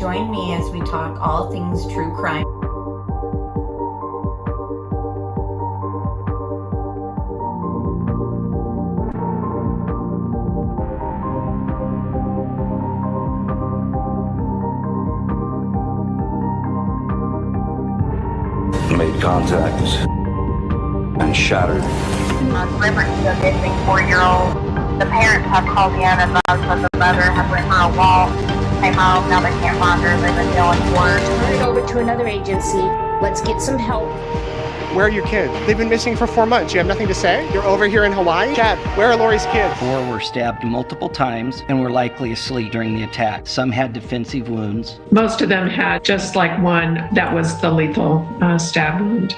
Join me as we talk all things true crime. Made contact and shattered. Delivered to a missing 4-year-old. The parents have called in and advised that the mother had went for a walk, came home, now they can't find her, they've been feeling worse. Turn it over to another agency. Let's get some help. Where are your kids? They've been missing for 4 months. You have nothing to say? You're over here in Hawaii? Chad, where are Lori's kids? 4 were stabbed multiple times and were likely asleep during the attack. Some had defensive wounds. Most of them had just like one that was the lethal stab wound.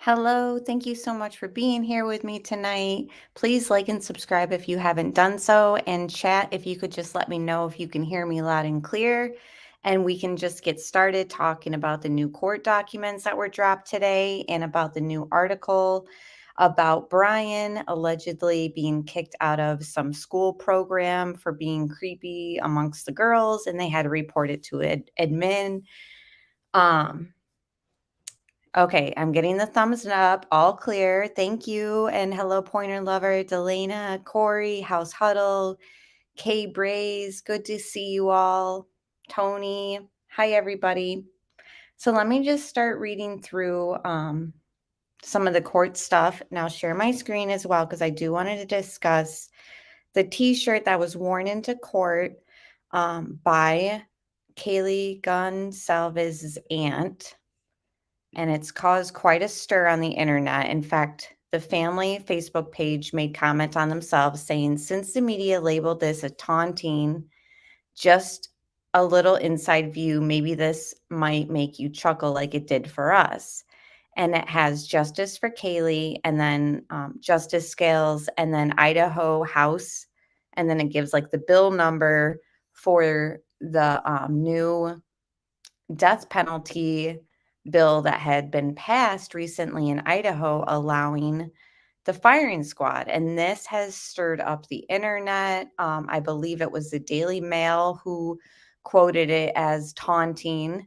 Hello, thank you so much for being here with me tonight. Please like and subscribe if you haven't done so, and chat if you could just let me know if you can hear me loud and clear, and we can just get started talking about the new court documents that were dropped today and about the new article about Bryan allegedly being kicked out of some school program for being creepy amongst the girls, and they had to report it to admin. Okay, I'm getting the thumbs up. All clear. Thank you. And hello, Pointer Lover, Delana, Corey, House Huddle, Kay Braze. Good to see you all. Tony. Hi, everybody. So let me just start reading through some of the court stuff. And I'll share my screen as well because I do want to discuss the T-shirt that was worn into court by Kaylee Gonsalvez's aunt. And it's caused quite a stir on the internet. In fact, the family Facebook page made comment on themselves saying, since the media labeled this a taunting, just a little inside view, maybe this might make you chuckle like it did for us. And it has justice for Kaylee, and then justice scales, and then Idaho House. And then it gives like the bill number for the new death penalty bill that had been passed recently in Idaho, allowing the firing squad. And this has stirred up the internet. I believe it was the Daily Mail who quoted it as taunting.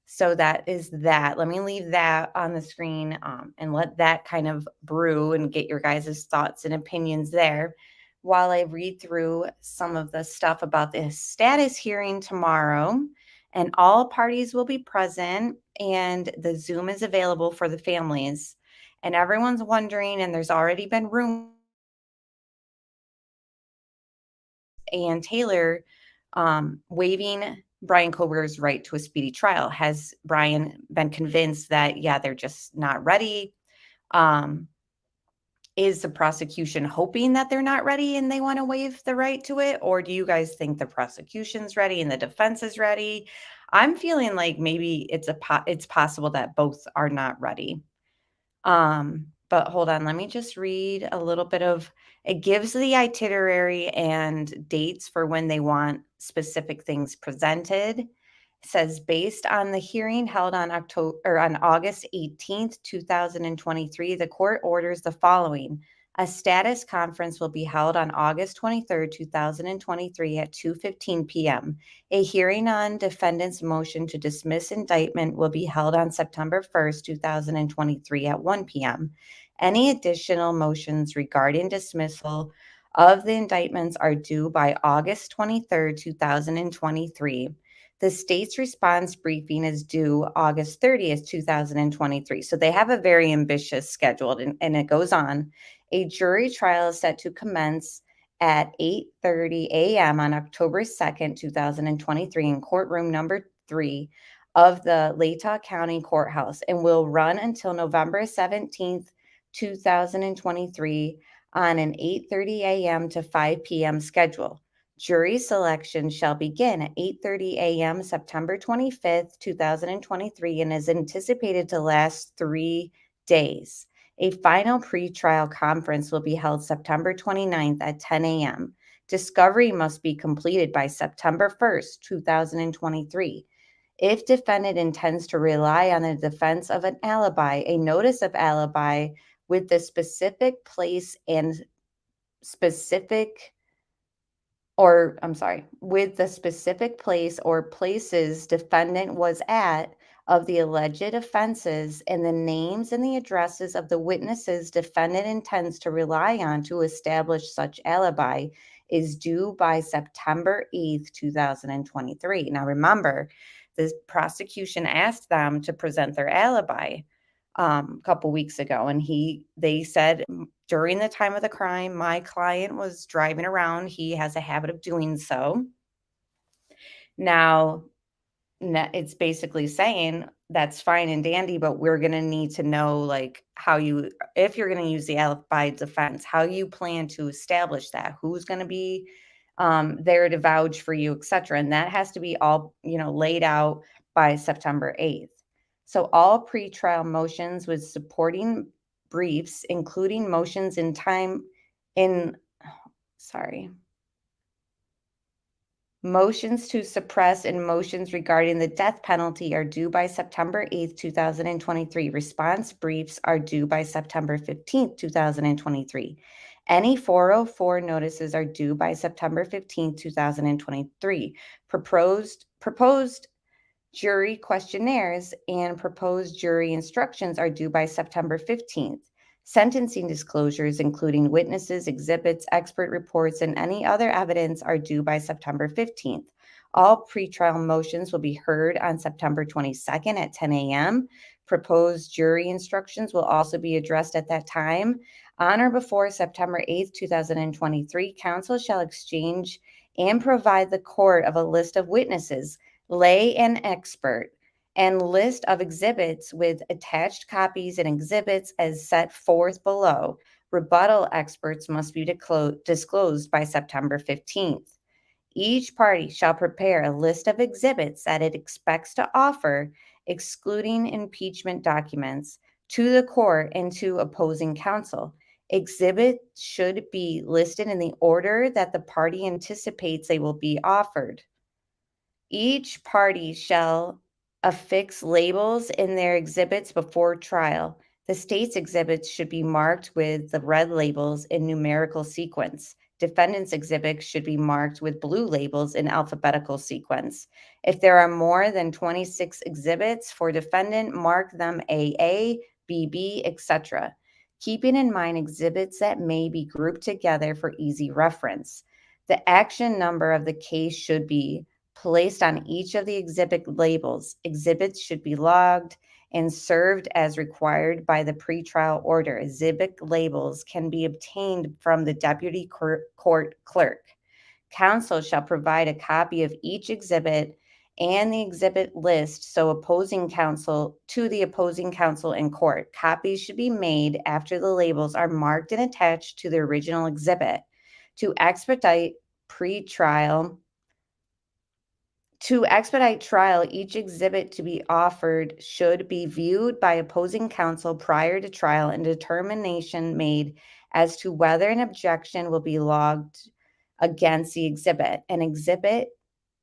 So that is that. Let me leave that on the screen and let that kind of brew and get your guys' thoughts and opinions there while I read through some of the stuff about the status hearing tomorrow. And all parties will be present, and the Zoom is available for the families. And everyone's wondering, and there's already been rumors, and Taylor waiving Bryan Kohberger's right to a speedy trial. Has Bryan been convinced that, yeah, they're just not ready? Is the prosecution hoping that they're not ready and they want to waive the right to it? Or do you guys think the prosecution's ready and the defense is ready? I'm feeling like maybe it's possible that both are not ready. But hold on, let me just read a little bit of, it gives the itinerary and dates for when they want specific things presented. It says, based on the hearing held on August 18th, 2023, the court orders the following. A status conference will be held on August 23rd, 2023 at 2:15 p.m. A hearing on defendant's motion to dismiss indictment will be held on September 1st, 2023 at 1 p.m. Any additional motions regarding dismissal of the indictments are due by August 23rd, 2023. The state's response briefing is due August 30th, 2023. So they have a very ambitious schedule, and it goes on. A jury trial is set to commence at 8:30 a.m. on October 2nd, 2023 in courtroom number 3 of the Latah County Courthouse and will run until November 17th, 2023 on an 8:30 a.m. to 5 p.m. schedule. Jury selection shall begin at 8:30 a.m. September 25th, 2023 and is anticipated to last 3 days. A final pretrial conference will be held September 29th at 10 a.m. Discovery must be completed by September 1st, 2023. If defendant intends to rely on the defense of an alibi, a notice of alibi with the specific place and specific with the specific place or places defendant was at of the alleged offenses and the names and the addresses of the witnesses defendant intends to rely on to establish such alibi is due by September 8th, 2023. Now remember, the prosecution asked them to present their alibi a couple weeks ago, and they said during the time of the crime, my client was driving around. He has a habit of doing so. Now, it's basically saying that's fine and dandy, but we're going to need to know, like, if you're going to use the alibi defense, how you plan to establish that, who's going to be there to vouch for you, etc. And that has to be all, laid out by September 8th. So all pretrial motions with supporting briefs, including motions motions to suppress and motions regarding the death penalty are due by September 8th, 2023. Response briefs are due by September 15th, 2023. Any 404 notices are due by September 15th, 2023. Proposed jury questionnaires and proposed jury instructions are due by September 15th. Sentencing disclosures, including witnesses, exhibits, expert reports, and any other evidence, are due by September 15th. All pretrial motions will be heard on September 22nd at 10 a.m. Proposed jury instructions will also be addressed at that time. On or before September 8th, 2023, counsel shall exchange and provide the court of a list of witnesses, lay and expert, and list of exhibits with attached copies and exhibits as set forth below. Rebuttal experts must be disclosed by September 15th. Each party shall prepare a list of exhibits that it expects to offer, excluding impeachment documents, to the court and to opposing counsel. Exhibits should be listed in the order that the party anticipates they will be offered. Each party shall affix labels in their exhibits before trial. The state's exhibits should be marked with the red labels in numerical sequence. Defendant's exhibits should be marked with blue labels in alphabetical sequence. If there are more than 26 exhibits for defendant, mark them AA, BB, etc., keeping in mind exhibits that may be grouped together for easy reference. The action number of the case should be placed on each of the exhibit labels. Exhibits should be logged and served as required by the pretrial order. Exhibit labels can be obtained from the deputy court clerk. Counsel shall provide a copy of each exhibit and the exhibit list to the opposing counsel in court. Copies should be made after the labels are marked and attached to the original exhibit. To expedite trial, each exhibit to be offered should be viewed by opposing counsel prior to trial and determination made as to whether an objection will be logged against the exhibit. An exhibit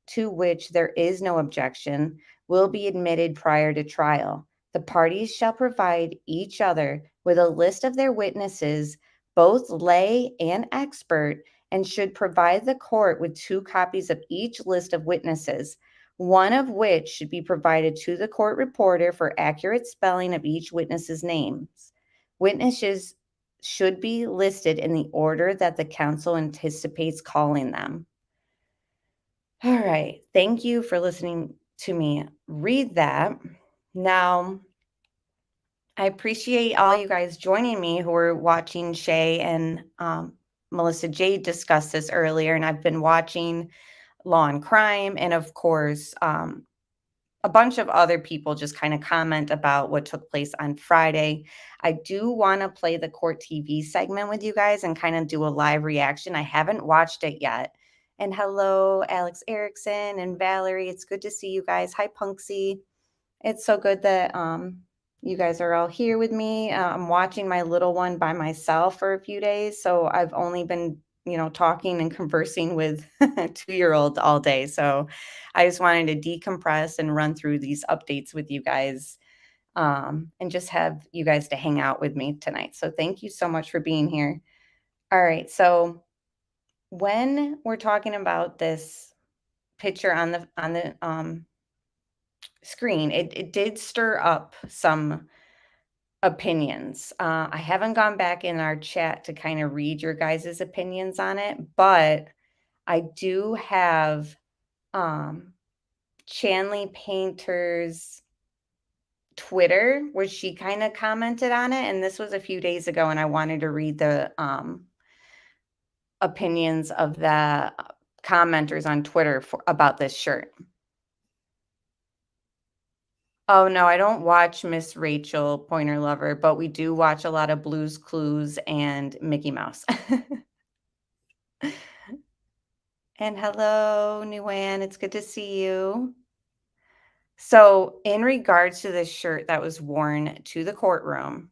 to which there is no objection will be admitted prior to trial. The parties shall provide each other with a list of their witnesses, both lay and expert, and should provide the court with 2 copies of each list of witnesses, one of which should be provided to the court reporter for accurate spelling of each witness's names. Witnesses should be listed in the order that the counsel anticipates calling them. All right. Thank you for listening to me read that. Now, I appreciate all you guys joining me who are watching Shay and Melissa Jade discuss this earlier, and I've been watching Law and Crime, and of course, a bunch of other people just kind of comment about what took place on Friday. I do want to play the Court TV segment with you guys and kind of do a live reaction. I haven't watched it yet. And hello, Alex Erickson and Valerie. It's good to see you guys. Hi, Punksy. It's so good that you guys are all here with me. I'm watching my little one by myself for a few days, so I've only been talking and conversing with a 2-year-old all day. So I just wanted to decompress and run through these updates with you guys, and just have you guys to hang out with me tonight. So thank you so much for being here. All right. So when we're talking about this picture on the screen, it did stir up some opinions. I haven't gone back in our chat to kind of read your guys' opinions on it, but I do have Chanley Painter's Twitter where she kind of commented on it, and this was a few days ago, and I wanted to read the opinions of the commenters on Twitter about this shirt. Oh, no, I don't watch Miss Rachel Pointer Lover, but we do watch a lot of Blue's Clues and Mickey Mouse. And hello, Nguyen, it's good to see you. So, in regards to this shirt that was worn to the courtroom,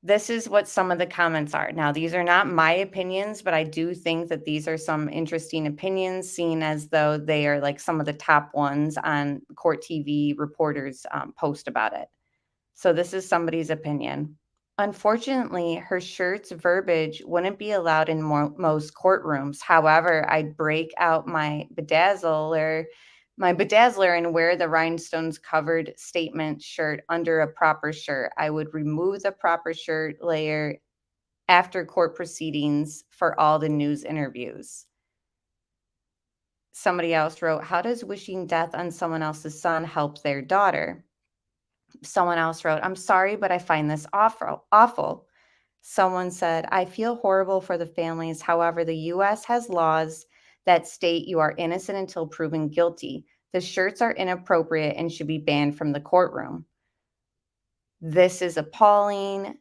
this is what some of the comments are. Now, these are not my opinions, but I do think that these are some interesting opinions, seen as though they are like some of the top ones on Court TV reporters post about it. So this is somebody's opinion. Unfortunately, her shirt's verbiage wouldn't be allowed in most courtrooms. However, I'd break out my bedazzler and wear the rhinestones covered statement shirt under a proper shirt. I would remove the proper shirt layer after court proceedings for all the news interviews. Somebody else wrote, how does wishing death on someone else's son help their daughter? Someone else wrote, I'm sorry, but I find this awful. Someone said, I feel horrible for the families. However, the U.S. has laws that state you are innocent until proven guilty. The shirts are inappropriate and should be banned from the courtroom. This is appalling.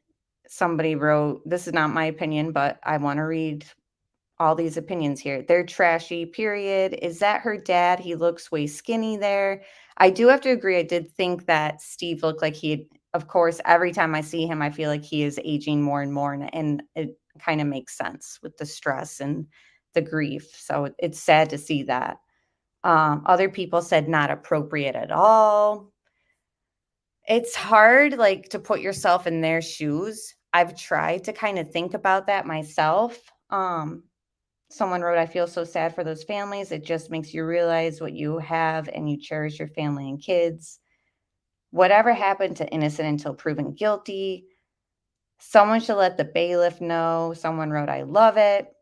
Somebody wrote, this is not my opinion, but I want to read all these opinions here. They're trashy, period. Is that her dad? He looks way skinny there. I do have to agree. I did think that Steve looked like of course, every time I see him, I feel like he is aging more and more. And it kind of makes sense with the stress and the grief. So it's sad to see that. Other people said not appropriate at all. It's hard, like, to put yourself in their shoes. I've tried to kind of think about that myself. Someone wrote, I feel so sad for those families. It just makes you realize what you have and you cherish your family and kids. Whatever happened to innocent until proven guilty? Someone should let the bailiff know. Someone wrote, I love it.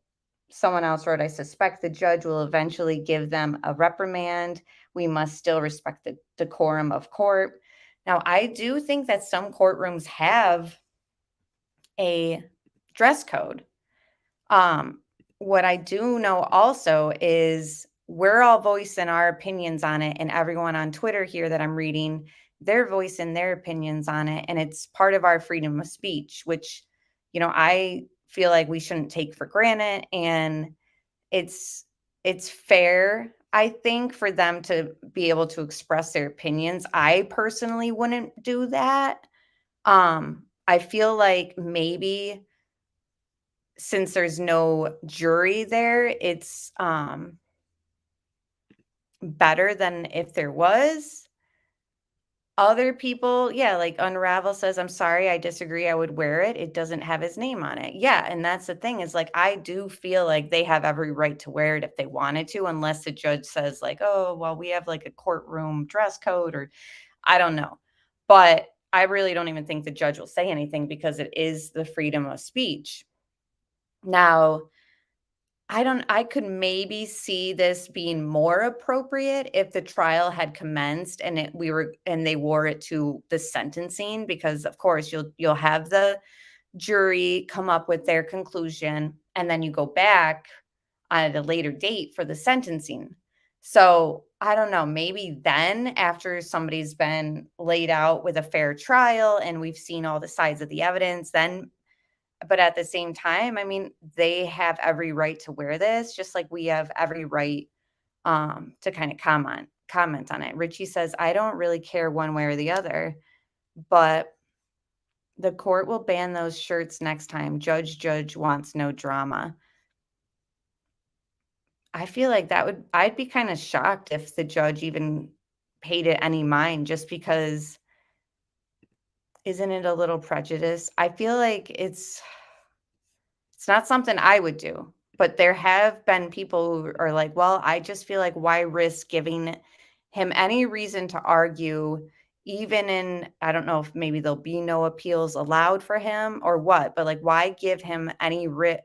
Someone else wrote, I suspect the judge will eventually give them a reprimand. We must still respect the decorum of court. Now, I do think that some courtrooms have a dress code. What I do know also is we're all voicing our opinions on it, and everyone on Twitter here that I'm reading, they're voicing their opinions on it, and it's part of our freedom of speech, which, I feel like we shouldn't take for granted, and it's fair, I think, for them to be able to express their opinions. I personally wouldn't do that. I feel like maybe since there's no jury there, it's better than if there was. Other people, yeah, like Unravel says, I'm sorry, I disagree. I would wear it. It doesn't have his name on it. Yeah. And that's the thing, is like, I do feel like they have every right to wear it if they wanted to, unless the judge says like, oh, well, we have like a courtroom dress code, or I don't know. But I really don't even think the judge will say anything, because it is the freedom of speech. Now, I could maybe see this being more appropriate if the trial had commenced and they wore it to the sentencing, because of course you'll have the jury come up with their conclusion, and then you go back at a later date for the sentencing. So I don't know, maybe then, after somebody's been laid out with a fair trial and we've seen all the sides of the evidence, then. But at the same time, I mean, they have every right to wear this, just like we have every right to kind of comment on it. Richie says, I don't really care one way or the other, but The court will ban those shirts next time. Judge wants no drama. I feel like I'd be kind of shocked if the judge even paid it any mind, just because isn't it a little prejudice? I feel like it's not something I would do, but there have been people who are like, well, I just feel like why risk giving him any reason to argue, even in, I don't know if maybe there'll be no appeals allowed for him or what, but like, why give him any, room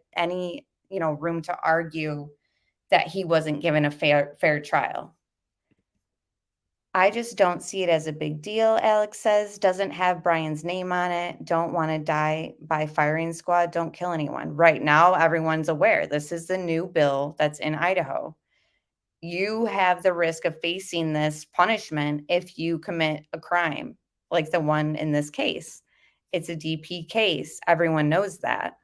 to argue that he wasn't given a fair trial? I just don't see it as a big deal, Alex says. Doesn't have Bryan's name on it. Don't want to die by firing squad. Don't kill anyone. Right now, everyone's aware. This is the new bill that's in Idaho. You have the risk of facing this punishment if you commit a crime, like the one in this case. It's a DP case. Everyone knows that.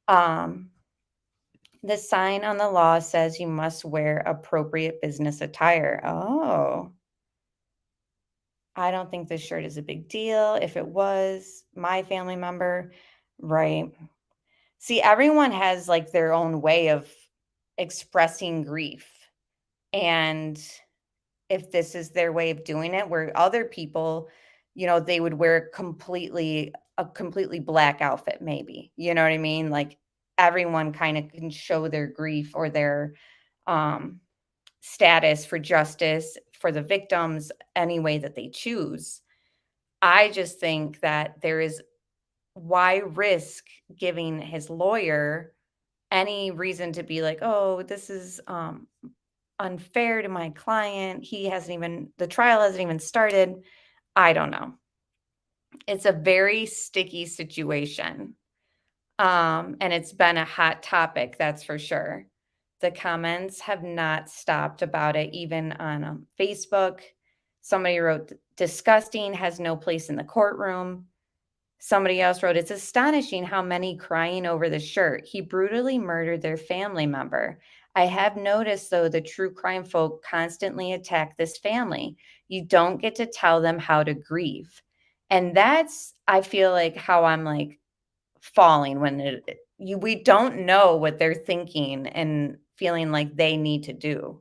The sign on the law says you must wear appropriate business attire. Oh. I don't think this shirt is a big deal. If it was my family member, right? See, everyone has like their own way of expressing grief. And if this is their way of doing it, where other people, they would wear a completely black outfit, maybe. You know what I mean? Like everyone kind of can show their grief or their status for justice for the victims any way that they choose. I just think that why risk giving his lawyer any reason to be like, oh, this is unfair to my client. The trial hasn't even started. I don't know. It's a very sticky situation. And it's been a hot topic, that's for sure. The comments have not stopped about it, even on Facebook. Somebody wrote, disgusting, has no place in the courtroom. Somebody else wrote, it's astonishing how many crying over the shirt. He brutally murdered their family member. I have noticed, though, the true crime folk constantly attack this family. You don't get to tell them how to grieve. And that's, I feel like, how I'm like falling when we don't know what they're thinking and feeling like they need to do.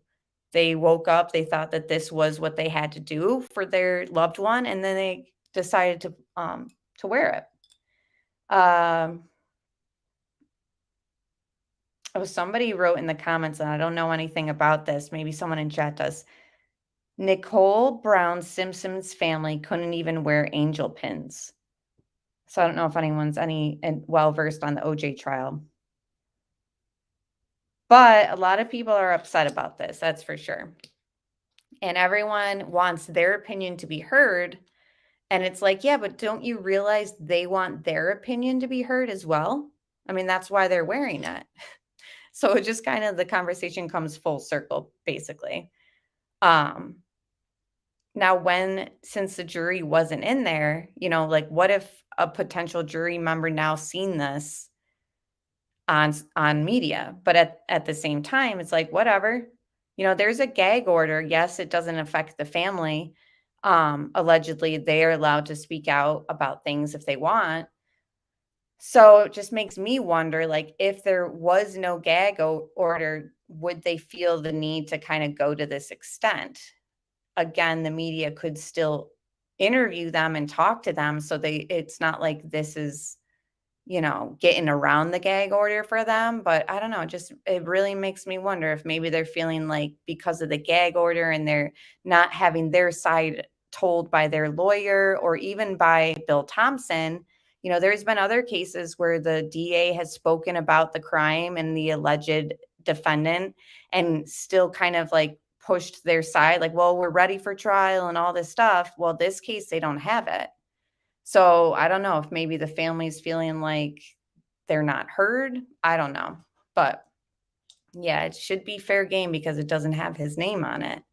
They woke up, they thought that this was what they had to do for their loved one, and then they decided to wear it. Somebody wrote in the comments, and I don't know anything about this. Maybe someone in chat does. Nicole Brown Simpson's family couldn't even wear angel pins. So I don't know if anyone's well-versed on the OJ trial. But a lot of people are upset about this, that's for sure. And everyone wants their opinion to be heard. And it's like, yeah, but don't you realize they want their opinion to be heard as well? I mean, that's why they're wearing it. So it just kind of, the conversation comes full circle, basically. Now, since the jury wasn't in there, like what if a potential jury member now seen this on media? But at the same time, it's like, whatever, there's a gag order. Yes, it doesn't affect the family. Allegedly, they are allowed to speak out about things if they want. So it just makes me wonder, like, if there was no gag order, would they feel the need to kind of go to this extent? Again, the media could still interview them and talk to them. So it's not like this is, getting around the gag order for them. But I don't know, it really makes me wonder if maybe they're feeling like because of the gag order and they're not having their side told by their lawyer or even by Bill Thompson. There's been other cases where the DA has spoken about the crime and the alleged defendant and still kind of like pushed their side, like, well, we're ready for trial and all this stuff. Well, this case, they don't have it. So I don't know if maybe the family's feeling like they're not heard. I don't know. But yeah, it should be fair game because it doesn't have his name on it.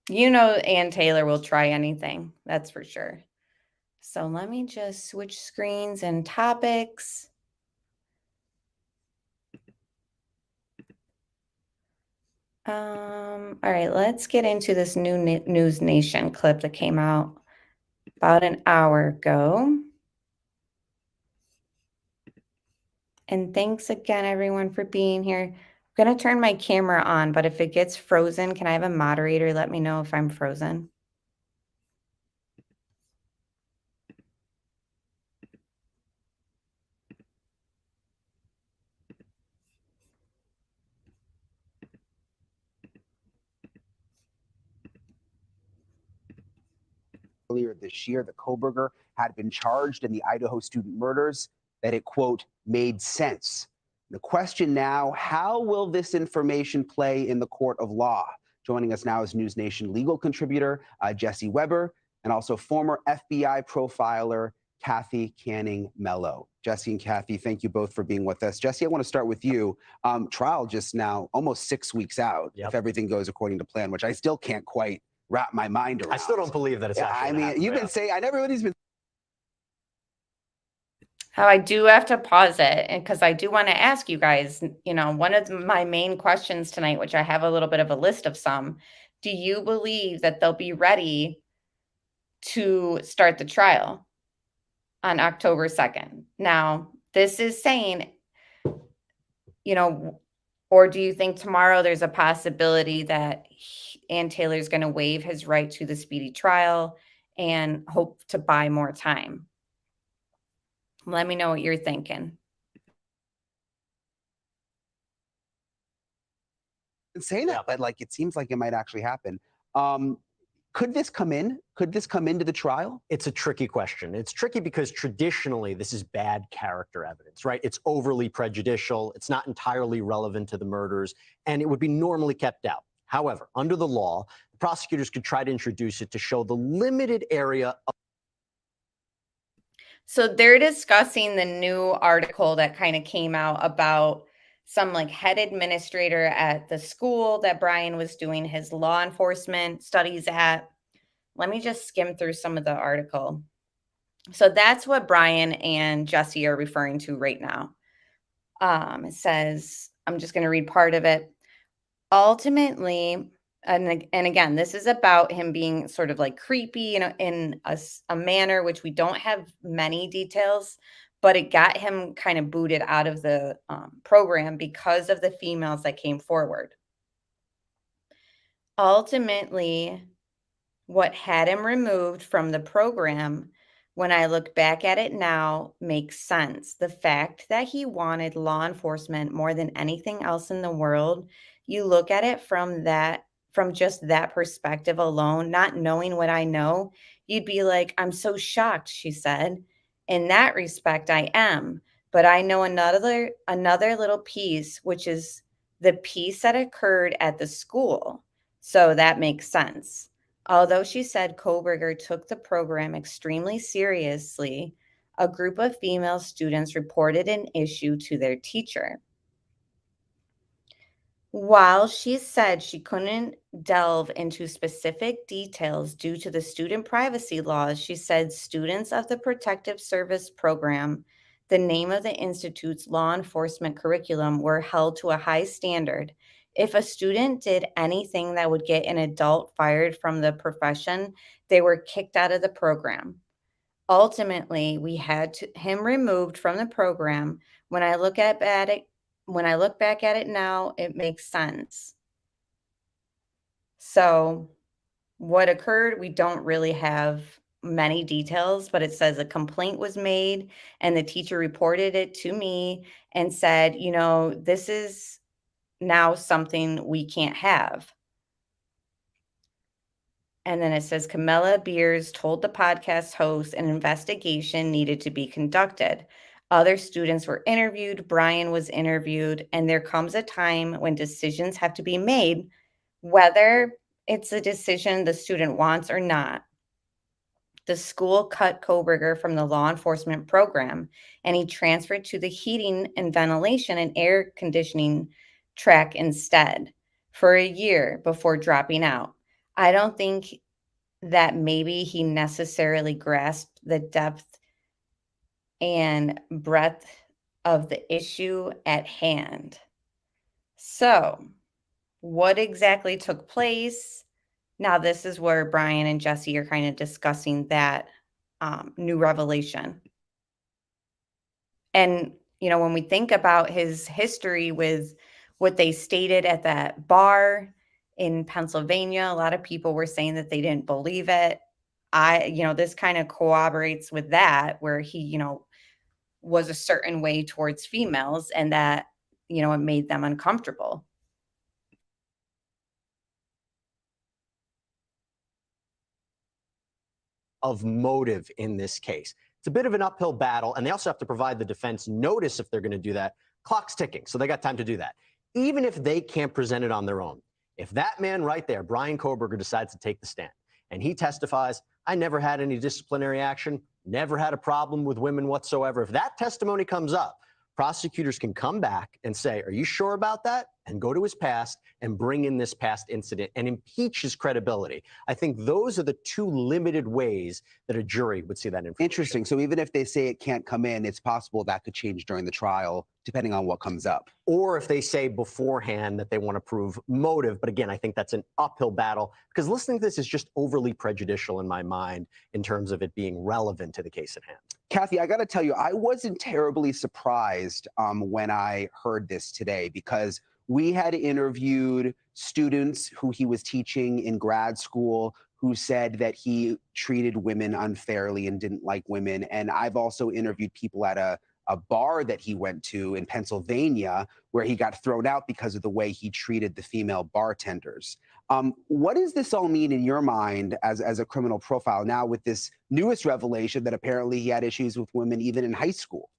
Ann Taylor will try anything. That's for sure. So let me just switch screens and topics. All right, let's get into this new News Nation clip that came out about an hour ago. And thanks again, everyone, for being here. I'm going to turn my camera on, but if it gets frozen, can I have a moderator let me know if I'm frozen? Earlier this year, the Kohberger had been charged in the Idaho student murders, that it, quote, made sense. The question now, how will this information play in the court of law? Joining us now is News Nation legal contributor Jesse Weber, and also former FBI profiler Kathy Canning Mello. Jesse and Kathy, thank you both for being with us. Jesse, I want to start with you. Trial just now almost 6 weeks out, if everything goes according to plan, which I still can't quite wrap my mind around. I still don't believe that it's actually happened. You've been saying, everybody's been. Oh, I do have to pause it, and because I do want to ask you guys, one of my main questions tonight, which I have a little bit of a list of some, do you believe that they'll be ready to start the trial on October 2nd? Now, this is saying, or do you think tomorrow there's a possibility that Ann Taylor's going to waive his right to the speedy trial and hope to buy more time? Let me know what you're thinking. Saying that, but it seems like it might actually happen. Could this come in? Could this come into the trial? It's a tricky question. It's tricky because traditionally this is bad character evidence, right? It's overly prejudicial. It's not entirely relevant to the murders, and it would be normally kept out. However, under the law, the prosecutors could try to introduce it to show the limited area of. So they're discussing the new article that kind of came out about some head administrator at the school that Bryan was doing his law enforcement studies at. Let me just skim through some of the article. So that's what Bryan and Jesse are referring to right now. It says, I'm just going to read part of it. Ultimately, and again, this is about him being sort of creepy, in a manner which we don't have many details, but it got him kind of booted out of the program because of the females that came forward. Ultimately, what had him removed from the program, when I look back at it now, makes sense. The fact that he wanted law enforcement more than anything else in the world, you look at it from just that perspective alone, not knowing what I know, you'd be like, I'm so shocked, she said. In that respect, I am. But I know another little piece, which is the piece that occurred at the school. So that makes sense. Although she said Kohberger took the program extremely seriously, a group of female students reported an issue to their teacher. While she said she couldn't delve into specific details due to the student privacy laws, she said students of the Protective Service Program, the name of the institute's law enforcement curriculum, were held to a high standard. If a student did anything that would get an adult fired from the profession, they were kicked out of the program. Ultimately, we had him removed from the program. When I look back at it now, it makes sense. So what occurred, we don't really have many details, but it says a complaint was made and the teacher reported it to me and said, this is now something we can't have. And then it says Camilla Beers told the podcast host an investigation needed to be conducted. Other students were interviewed, Bryan was interviewed, and there comes a time when decisions have to be made, whether it's a decision the student wants or not. The school cut Kohberger from the law enforcement program, and he transferred to the heating and ventilation and air conditioning track instead for a year before dropping out. I don't think that maybe he necessarily grasped the depth and breadth of the issue at hand. So, what exactly took place? Now, this is where Bryan and Jesse are kind of discussing that new revelation. And, when we think about his history with what they stated at that bar in Pennsylvania, a lot of people were saying that they didn't believe it. This kind of corroborates with that, where he, was a certain way towards females, and that, it made them uncomfortable. Of motive in this case. It's a bit of an uphill battle, and they also have to provide the defense notice if they're going to do that. Clock's ticking, so they got time to do that. Even if they can't present it on their own, if that man right there, Bryan Kohberger, decides to take the stand and he testifies, I never had any disciplinary action, never had a problem with women whatsoever. If that testimony comes up, prosecutors can come back and say, are you sure about that? And go to his past and bring in this past incident and impeach his credibility. I think those are the two limited ways that a jury would see that information. Interesting. So even if they say it can't come in, it's possible that could change during the trial, depending on what comes up. Or if they say beforehand that they want to prove motive. But again, I think that's an uphill battle, because listening to this is just overly prejudicial in my mind in terms of it being relevant to the case at hand. Kathy, I got to tell you, I wasn't terribly surprised when I heard this today, because we had interviewed students who he was teaching in grad school who said that he treated women unfairly and didn't like women. And I've also interviewed people at a bar that he went to in Pennsylvania where he got thrown out because of the way he treated the female bartenders. What does this all mean in your mind as a criminal profile now, with this newest revelation that apparently he had issues with women even in high school?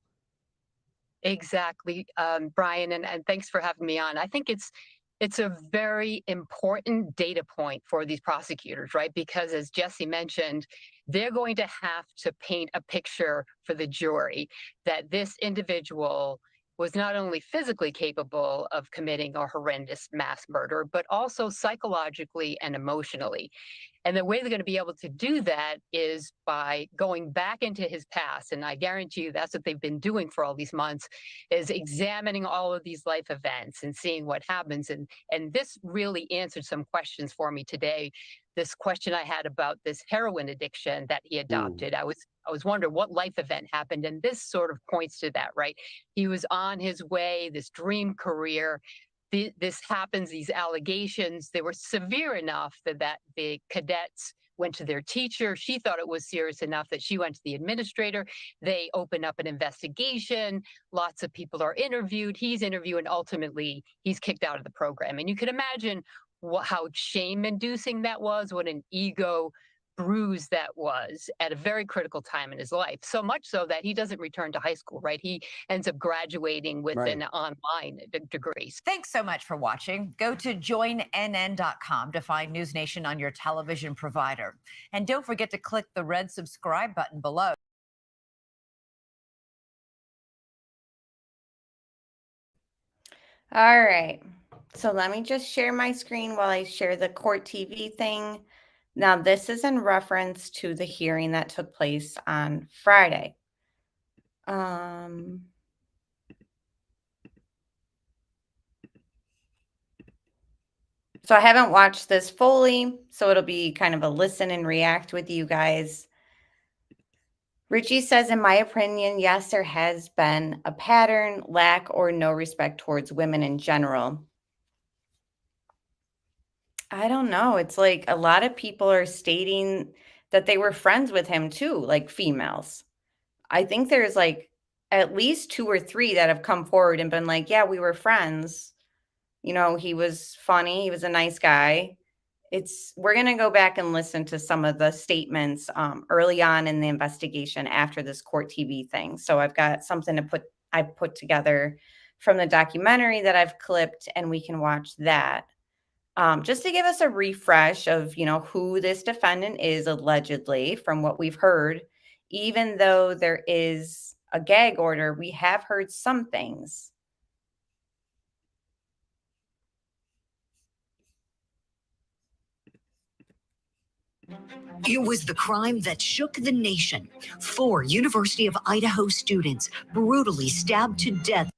Exactly, Bryan, and thanks for having me on. I think it's a very important data point for these prosecutors, right? Because as Jesse mentioned, they're going to have to paint a picture for the jury that this individual was not only physically capable of committing a horrendous mass murder, but also psychologically and emotionally. And the way they're going to be able to do that is by going back into his past. And I guarantee you that's what they've been doing for all these months, is examining all of these life events and seeing what happens. And this really answered some questions for me today. This question I had about this heroin addiction that he adopted. I was wondering what life event happened. And this sort of points to that, right? He was on his way, this dream career. This happens, these allegations, they were severe enough that the cadets went to their teacher. She thought it was serious enough that she went to the administrator. They open up an investigation. Lots of people are interviewed. He's interviewed, and ultimately he's kicked out of the program. And you can imagine how shame-inducing that was, what an ego bruise that was at a very critical time in his life. So much so that he doesn't return to high school, right? He ends up graduating with an online degree. Thanks so much for watching. Go to joinnn.com to find News Nation on your television provider. And don't forget to click the red subscribe button below. All right. So let me just share my screen while I share the court TV thing. Now, this is in reference to the hearing that took place on Friday. So I haven't watched this fully, so it'll be kind of a listen and react with you guys. Richie says, in my opinion, yes, there has been a pattern, lack or no respect towards women in general. I don't know. It's like a lot of people are stating that they were friends with him too, like females. I think there's like at least 2 or 3 that have come forward and been like, yeah, we were friends. He was funny. He was a nice guy. We're going to go back and listen to some of the statements early on in the investigation after this court TV thing. So I've got something I put together from the documentary that I've clipped, and we can watch that. Just to give us a refresh of, who this defendant is allegedly from what we've heard. Even though there is a gag order, we have heard some things. It was the crime that shook the nation. 4 University of Idaho students brutally stabbed to death.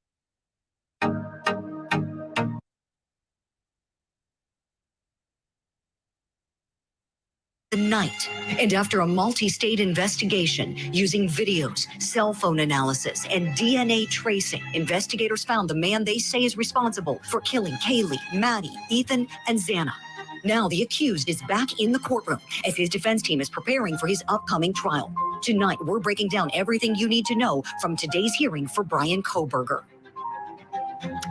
the night. And after a multi-state investigation using videos, cell phone analysis, and DNA tracing, investigators found the man they say is responsible for killing Kaylee, Maddie, Ethan, and Xana. Now the accused is back in the courtroom as his defense team is preparing for his upcoming trial. Tonight, we're breaking down everything you need to know from today's hearing for Bryan Kohberger.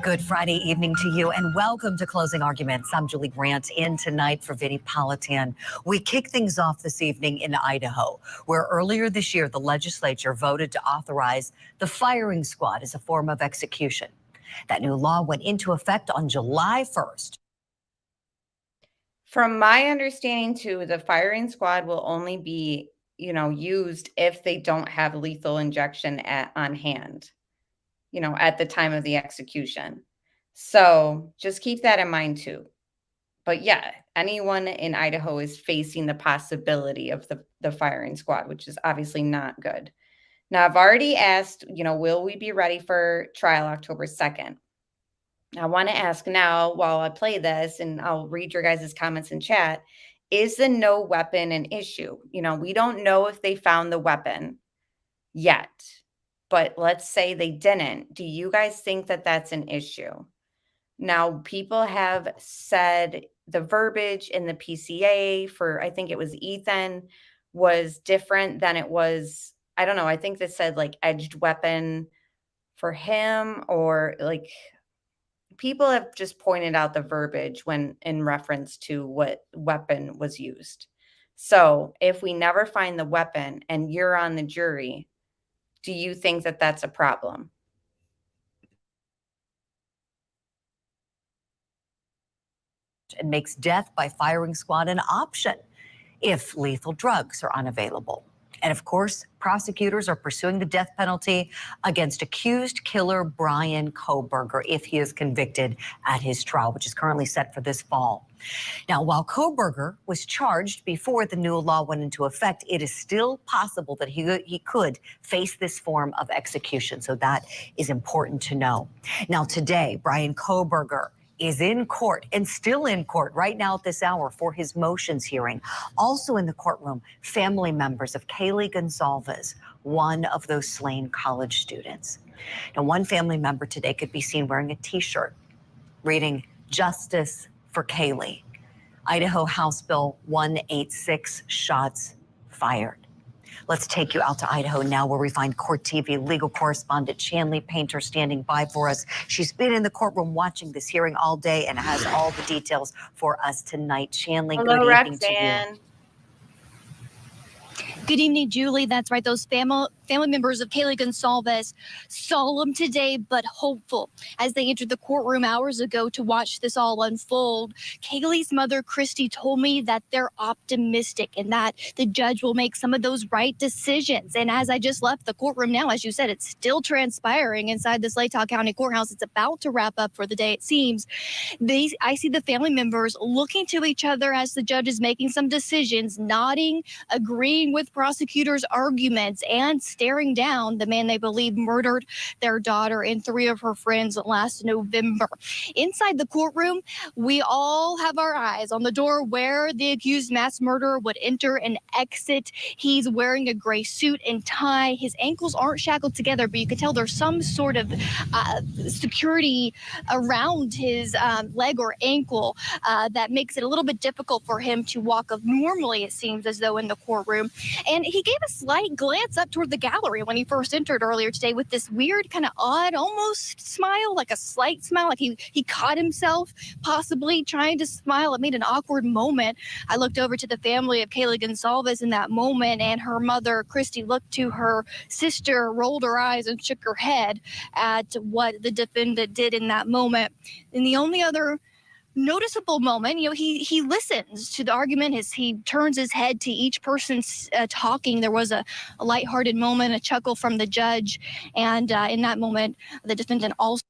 Good Friday evening to you and welcome to Closing Arguments. I'm Julie Grant in tonight for Vinnie Politan. We kick things off this evening in Idaho, where earlier this year the legislature voted to authorize the firing squad as a form of execution. That new law went into effect on July 1st. From my understanding too, the firing squad will only be, used if they don't have lethal injection on hand, at the time of the execution. So just keep that in mind too. But yeah, anyone in Idaho is facing the possibility of the firing squad, which is obviously not good. Now, I've already asked, will we be ready for trial October 2nd? I want to ask now while I play this, and I'll read your guys' comments in chat. Is the no weapon an issue? We don't know if they found the weapon yet, but let's say they didn't. Do you guys think that that's an issue? Now, people have said the verbiage in the PCA for, I think it was Ethan, was different than it was, I don't know, I think they said like edged weapon for him, or like people have just pointed out the verbiage when in reference to what weapon was used. So if we never find the weapon and you're on the jury, do you think that that's a problem? It makes death by firing squad an option if lethal drugs are unavailable. And of course, prosecutors are pursuing the death penalty against accused killer Bryan Kohberger if he is convicted at his trial, which is currently set for this fall. Now, while Kohberger was charged before the new law went into effect, it is still possible that he could face this form of execution. So that is important to know. Now, today, Bryan Kohberger is in court and still in court right now at this hour for his motions hearing. Also in the courtroom, family members of Kaylee Gonzalez, one of those slain college students. Now, one family member today could be seen wearing a T-shirt reading "Justice for Kaylee." Idaho House Bill 186, shots fired. Let's take you out to Idaho now, where we find Court TV legal correspondent Shanley Painter standing by for us. She's been in the courtroom watching this hearing all day and has all the details for us tonight. Shanley, hello, good evening Roxanne. to you. Good evening, Julie. That's right. Those family members of Kaylee Gonzalez, solemn today, but hopeful as they entered the courtroom hours ago to watch this all unfold. Kaylee's mother, Christy, told me that they're optimistic and that the judge will make some of those right decisions. And as I just left the courtroom now, as you said, it's still transpiring inside the Slaytaw County Courthouse. It's about to wrap up for the day, it seems. I see the family members looking to each other as the judge is making some decisions, nodding, agreeing with prosecutors' arguments, and staring down the man they believe murdered their daughter and 3 of her friends last November. Inside the courtroom, we all have our eyes on the door where the accused mass murderer would enter and exit. He's wearing a gray suit and tie. His ankles aren't shackled together, but you can tell there's some sort of security around his leg or ankle that makes it a little bit difficult for him to walk normally, it seems as though, in the courtroom. And he gave a slight glance up toward the gallery when he first entered earlier today with this weird, kind of odd, almost smile, like a slight smile, like he caught himself possibly trying to smile. It made an awkward moment. I looked over to the family of Kaylee Gonzalez in that moment, and her mother, Christy, looked to her sister, rolled her eyes, and shook her head at what the defendant did in that moment. And the only other noticeable moment, he listens to the argument as he turns his head to each person talking. There was a lighthearted moment, a chuckle from the judge, and in that moment, the defendant also.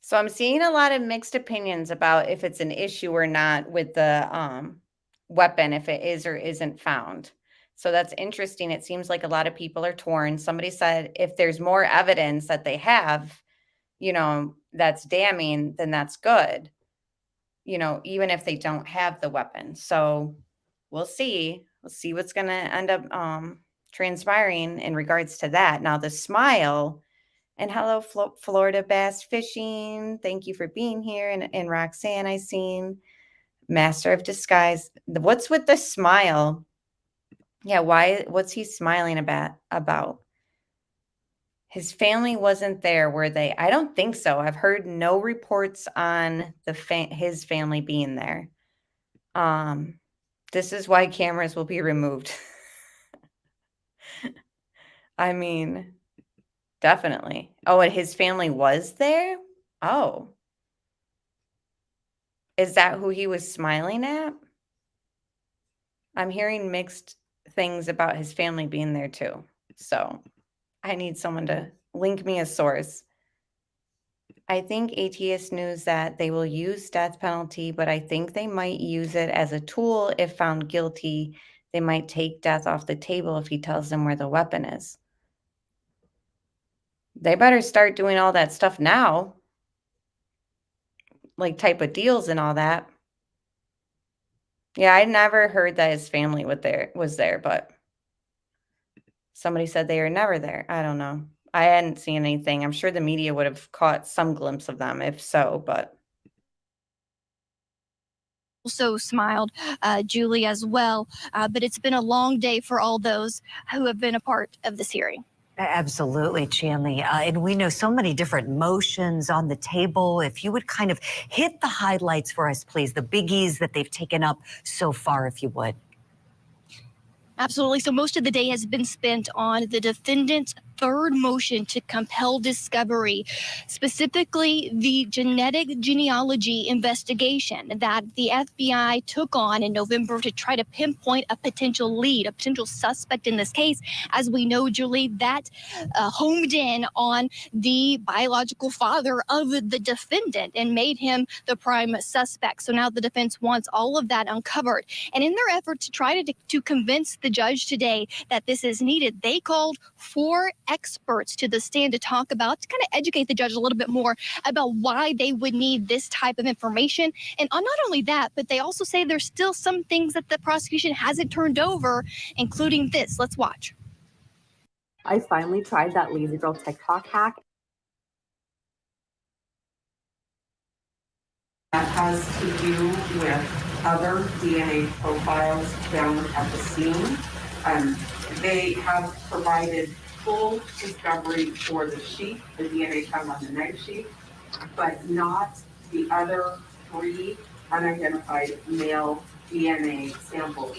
So I'm seeing a lot of mixed opinions about if it's an issue or not with the weapon, if it is or isn't found. So that's interesting. It seems like a lot of people are torn. Somebody said if there's more evidence that they have, that's damning, then that's good. even if they don't have the weapon. So we'll see. We'll see what's going to end up transpiring in regards to that. Now, the smile, and hello, Florida Bass Fishing. Thank you for being here. And Roxanne, I seen. Master of Disguise. What's with the smile? Yeah, what's he smiling about? His family wasn't there, were they? I don't think so. I've heard no reports on his family being there. This is why cameras will be removed. I mean, definitely. Oh, and his family was there? Oh. Is that who he was smiling at? I'm hearing mixed things about his family being there too. So I need someone to link me a source. I think ATS knows that they will use death penalty, but I think they might use it as a tool. If found guilty, they might take death off the table if he tells them where the weapon is. They better start doing all that stuff now. Like type of deals and all that. Yeah, I never heard that his family was there, but somebody said they were never there. I don't know. I hadn't seen anything. I'm sure the media would have caught some glimpse of them if so, but. Also smiled, Julie, as well. But it's been a long day for all those who have been a part of this hearing. Absolutely, Chanley. And we know so many different motions on the table. If you would kind of hit the highlights for us, please, the biggies that they've taken up so far, if you would. Absolutely. So most of the day has been spent on the defendant's third motion to compel discovery, specifically the genetic genealogy investigation that the FBI took on in November to try to pinpoint a potential lead, a potential suspect in this case. As we know, Julie, that homed in on the biological father of the defendant and made him the prime suspect. So now the defense wants all of that uncovered. And in their effort to try to convince the judge today that this is needed, they called 4 experts to the stand to kind of educate the judge a little bit more about why they would need this type of information. And not only that, but they also say there's still some things that the prosecution hasn't turned over, including this. Let's watch. I finally tried that Lazy Girl TikTok hack. That has to do with other DNA profiles found at the scene. They have provided full discovery for the sheep, the DNA found on the knife sheep, but not the other 3 unidentified male DNA samples,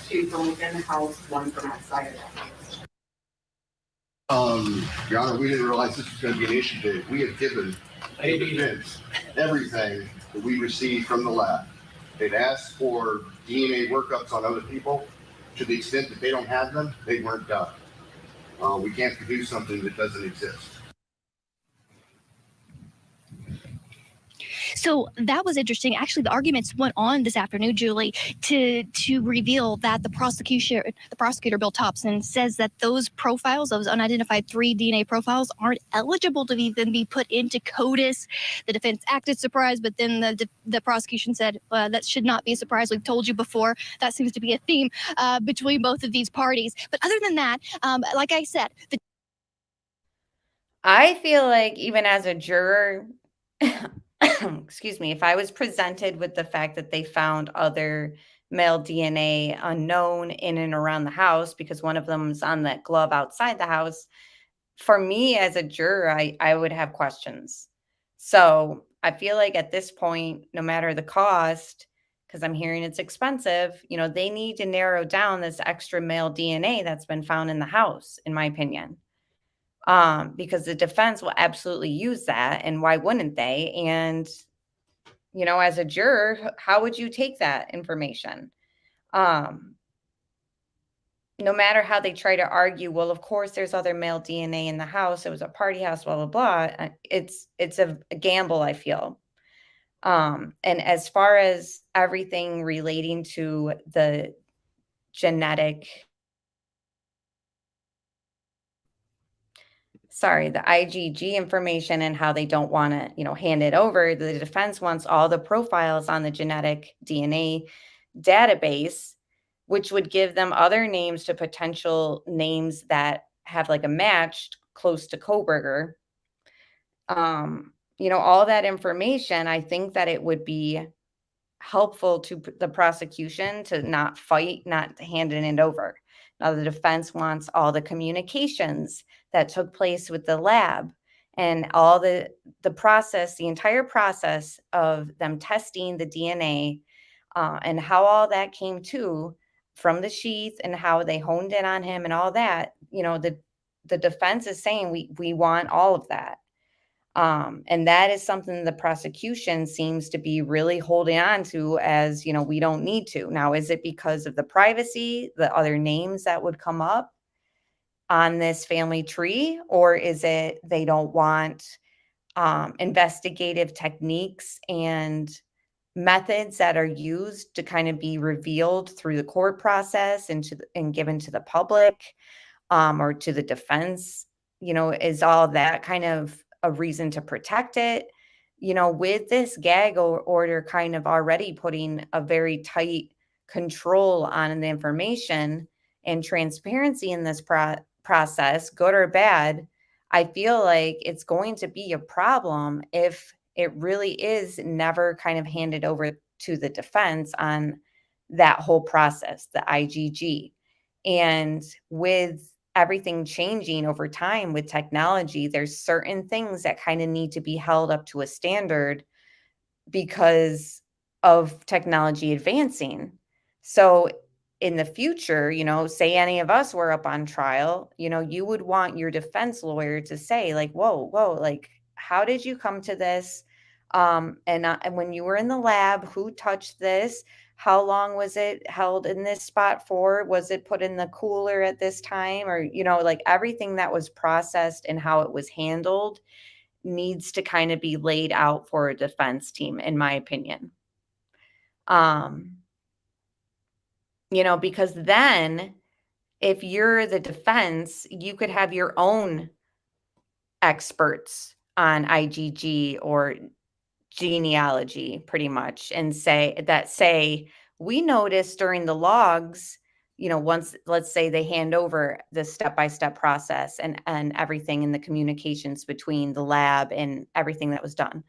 2 from within the house, 1 from outside of the house. Your Honor, we didn't realize this was going to be an issue today. We have given the defense everything that we received from the lab. They'd asked for DNA workups on other people. To the extent that they don't have them, they weren't done. We can't produce something that doesn't exist. So that was interesting. Actually, the arguments went on this afternoon, Julie, to reveal that the prosecutor, Bill Thompson, says that those profiles, those unidentified 3 DNA profiles, aren't eligible to even be put into CODIS. The defense acted surprised, but then the prosecution said, that should not be a surprise. We've told you before. That seems to be a theme between both of these parties. But other than that, like I said, I feel like even as a juror, excuse me, if I was presented with the fact that they found other male DNA unknown in and around the house because one of them's on that glove outside the house, for me as a juror, I would have questions. So I feel like at this point, no matter the cost, because I'm hearing it's expensive, they need to narrow down this extra male DNA that's been found in the house, in my opinion. Because the defense will absolutely use that. And why wouldn't they? And, as a juror, how would you take that information? No matter how they try to argue, well, of course, there's other male DNA in the house. It was a party house, blah, blah, blah. It's a gamble, I feel. And as far as everything relating to the genetic the IgG information and how they don't want to, hand it over. The defense wants all the profiles on the genetic DNA database, which would give them other names to potential names that have like a match close to Kohberger. All that information, I think that it would be helpful to the prosecution to not fight, not handing it over. Now, the defense wants all the communications that took place with the lab and all the process, the entire process of them testing the DNA and how all that came to from the sheath and how they honed in on him and all that. The defense is saying we want all of that. And that is something the prosecution seems to be really holding on to as, we don't need to. Now, is it because of the privacy, the other names that would come up on this family tree, or is it they don't want investigative techniques and methods that are used to kind of be revealed through the court process and given to the public or to the defense? Is all that kind of a reason to protect it? With this gag order kind of already putting a very tight control on the information and transparency in this process, good or bad, I feel like it's going to be a problem if it really is never kind of handed over to the defense on that whole process, the IgG. And with everything changing over time with technology, there's certain things that kind of need to be held up to a standard because of technology advancing. So in the future, say any of us were up on trial, you would want your defense lawyer to say like, whoa, like, how did you come to this? And when you were in the lab, who touched this? How long was it held in this spot for? Was it put in the cooler at this time? Or, like everything that was processed and how it was handled needs to kind of be laid out for a defense team, in my opinion. Because then if you're the defense, you could have your own experts on IgG or genealogy pretty much and say, we noticed during the logs, once, let's say they hand over the step-by-step process and everything in the communications between the lab and everything that was done.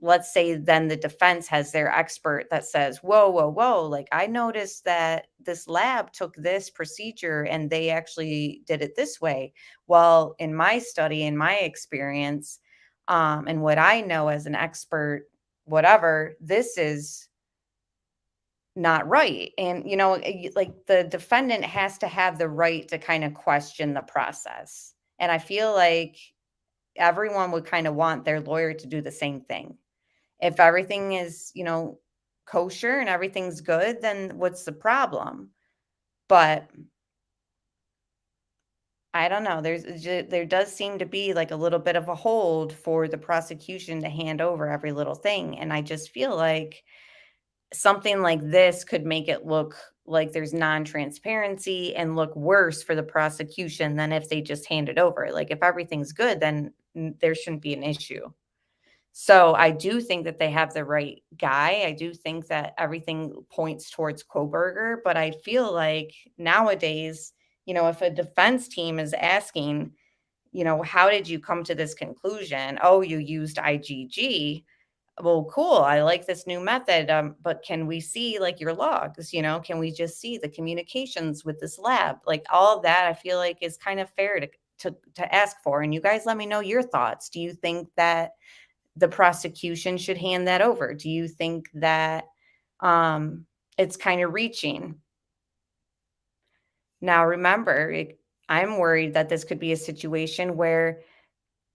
Let's say then the defense has their expert that says, whoa, like I noticed that this lab took this procedure and they actually did it this way. Well, in my study, in my experience, and what I know as an expert, whatever, this is not right. And, like the defendant has to have the right to kind of question the process. And I feel like everyone would kind of want their lawyer to do the same thing. If everything is, kosher and everything's good, then what's the problem? But I don't know. There does seem to be like a little bit of a hold for the prosecution to hand over every little thing. And I just feel like something like this could make it look like there's non-transparency and look worse for the prosecution than if they just hand it over. Like if everything's good, then there shouldn't be an issue. So I do think that they have the right guy. I do think that everything points towards Kohberger, but I feel like nowadays, if a defense team is asking, how did you come to this conclusion? Oh, you used IgG. Well, cool. I like this new method. But can we see like your logs? Can we just see the communications with this lab? Like all of that, I feel like is kind of fair to ask for. And you guys let me know your thoughts. Do you think that the prosecution should hand that over? Do you think that it's kind of reaching? Now, remember, I'm worried that this could be a situation where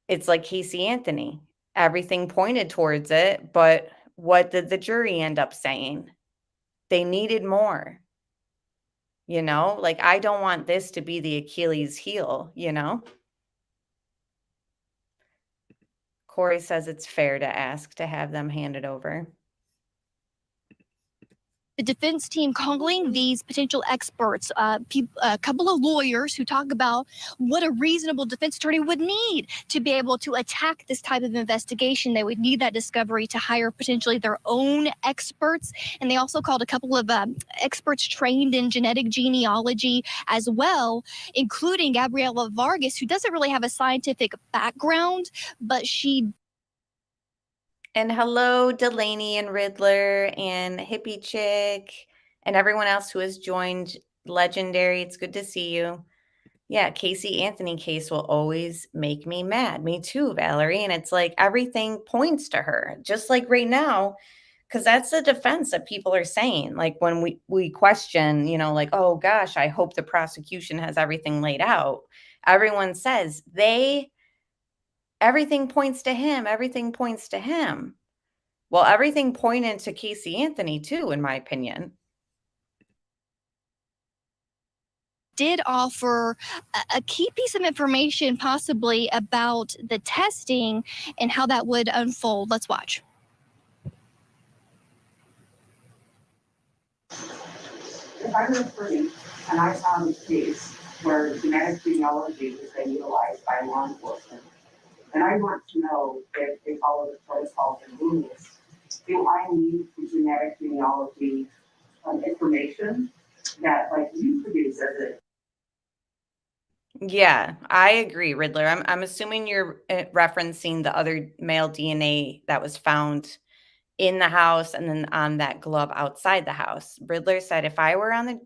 it's like Casey Anthony. Everything pointed towards it, but what did the jury end up saying? They needed more. Like I don't want this to be the Achilles heel, Corey says it's fair to ask to have them handed over. The defense team calling these potential experts, a couple of lawyers who talk about what a reasonable defense attorney would need to be able to attack this type of investigation. They would need that discovery to hire potentially their own experts. And they also called a couple of experts trained in genetic genealogy as well, including Gabriela Vargas, who doesn't really have a scientific background, but she. And hello, Delaney and Riddler and Hippie Chick and everyone else who has joined. Legendary, it's good to see you. Yeah, Casey Anthony case will always make me mad. Me too, Valerie. And it's like everything points to her, just like right now, because that's the defense that people are saying. Like when we question, like, oh gosh, I hope the prosecution has everything laid out. Everyone says everything points to him. Everything points to him. Well, everything pointed to Casey Anthony too, in my opinion. Did offer a key piece of information possibly about the testing and how that would unfold. Let's watch. If I'm an attorney and I found a case where genetic genealogy has been utilized by law enforcement, and I want to know if they follow the protocols and rules, do I need the genetic genealogy information that like you produce as a. Yeah, I agree, Riddler. I'm assuming you're referencing the other male DNA that was found in the house and then on that glove outside the house. Riddler said, if I were on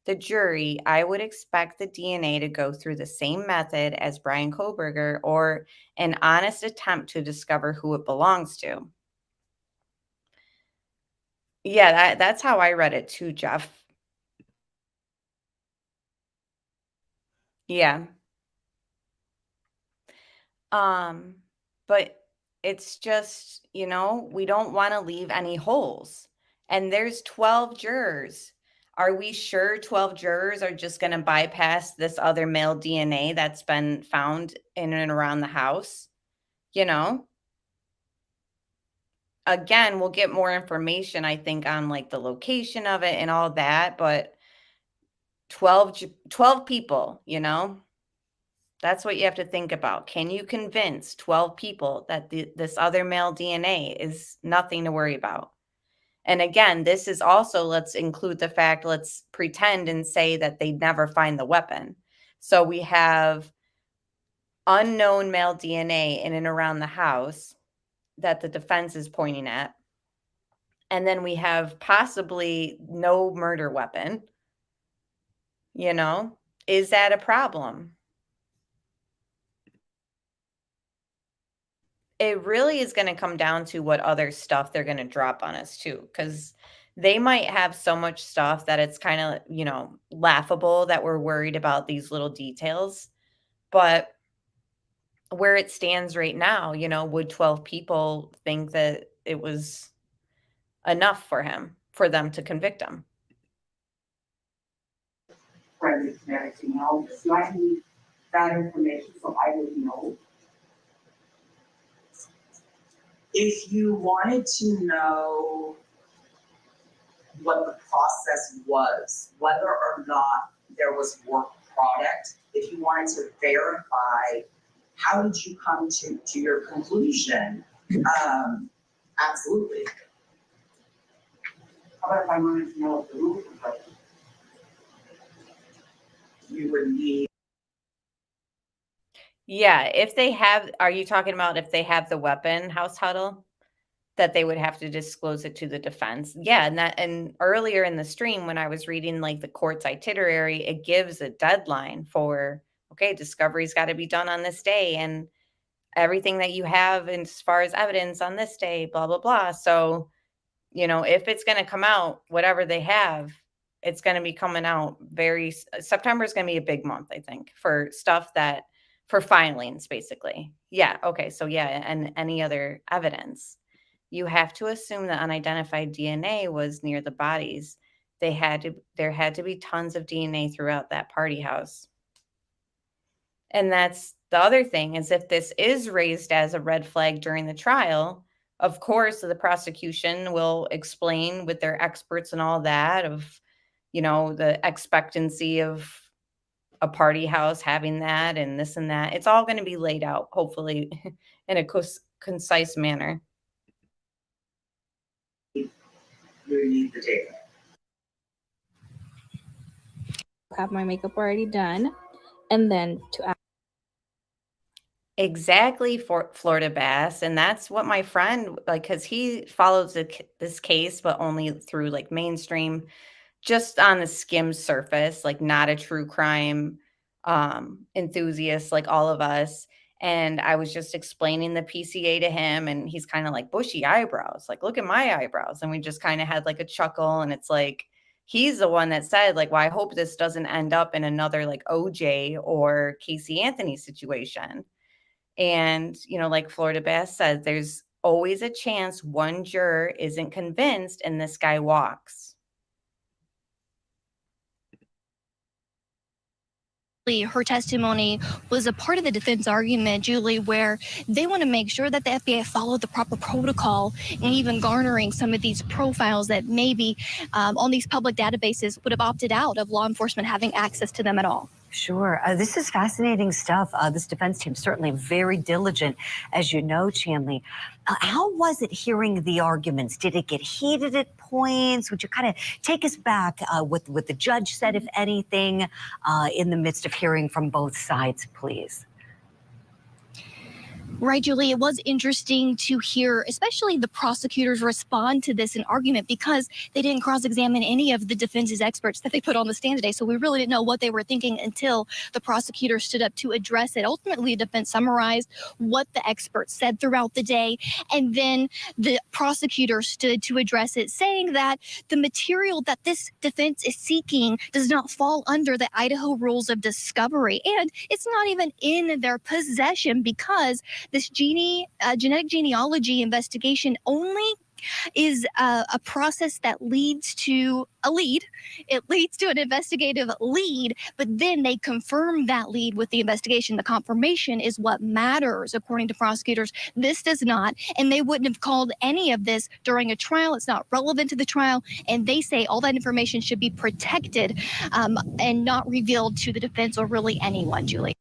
the jury, I would expect the DNA to go through the same method as Bryan Kohberger or an honest attempt to discover who it belongs to. Yeah, that's how I read it too, Jeff. Yeah. But it's just, we don't want to leave any holes. And there's 12 jurors. Are we sure 12 jurors are just going to bypass this other male DNA that's been found in and around the house? Again, we'll get more information, I think, on like the location of it and all that, but 12 people, that's what you have to think about. Can you convince 12 people that this other male DNA is nothing to worry about? And again, this is also, let's include the fact, let's pretend and say that they never find the weapon. So we have unknown male DNA in and around the house that the defense is pointing at. And then we have possibly no murder weapon. Is that a problem? It really is going to come down to what other stuff they're going to drop on us too, because they might have so much stuff that it's kind of, laughable that we're worried about these little details. But where it stands right now, would 12 people think that it was enough for them to convict him? Forensic genetic genealogy. So I need that information so I would know. If you wanted to know what the process was, whether or not there was work product, if you wanted to verify how did you come to your conclusion, absolutely. How about if I wanted to know what the rules were? You would need. Yeah, are you talking about if they have the weapon, House Huddle, that they would have to disclose it to the defense? Yeah, and earlier in the stream when I was reading like the court's itinerary, it gives a deadline for, okay, discovery's got to be done on this day and everything that you have as far as evidence on this day, blah, blah, blah. So, if it's going to come out, whatever they have, it's going to be coming out September is going to be a big month, I think, for stuff for filings, basically. Yeah. Okay. So yeah. And any other evidence, you have to assume that unidentified DNA was near the bodies. There had to be tons of DNA throughout that party house. And that's the other thing, is if this is raised as a red flag during the trial, of course, the prosecution will explain with their experts and all that of, the expectancy of a party house having that and this and that. It's all going to be laid out, hopefully, in a concise manner. You need the data. Have my makeup already done, and then to add Exactly, for Florida Bass, and that's what my friend, like, because he follows this case, but only through like mainstream, just on the skim surface, like not a true crime enthusiast like all of us. And I was just explaining the PCA to him, and he's kind of like bushy eyebrows, like, look at my eyebrows. And we just kind of had like a chuckle. And it's like, he's the one that said, like, well, I hope this doesn't end up in another like OJ or Casey Anthony situation. And, like Florida Bass said, there's always a chance one juror isn't convinced and this guy walks. Her testimony was a part of the defense argument, Julie, where they want to make sure that the FBI followed the proper protocol and even garnering some of these profiles that maybe on these public databases would have opted out of law enforcement having access to them at all. Sure. This is fascinating stuff. This defense team certainly very diligent, as you know, Chanley. How was it hearing the arguments? Did it get heated at points? Would you kind of take us back what the judge said, if anything, in the midst of hearing from both sides, please? Right, Julie, it was interesting to hear, especially the prosecutors respond to this in argument, because they didn't cross-examine any of the defense's experts that they put on the stand today. So we really didn't know what they were thinking until the prosecutor stood up to address it. Ultimately, the defense summarized what the experts said throughout the day, and then the prosecutor stood to address it, saying that the material that this defense is seeking does not fall under the Idaho rules of discovery, and it's not even in their possession, because this genetic genealogy investigation only is a process that leads to a lead. It leads to an investigative lead, but then they confirm that lead with the investigation. The confirmation is what matters, according to prosecutors. This does not, and they wouldn't have called any of this during a trial. It's not relevant to the trial, and they say all that information should be protected and not revealed to the defense or really anyone, Julie.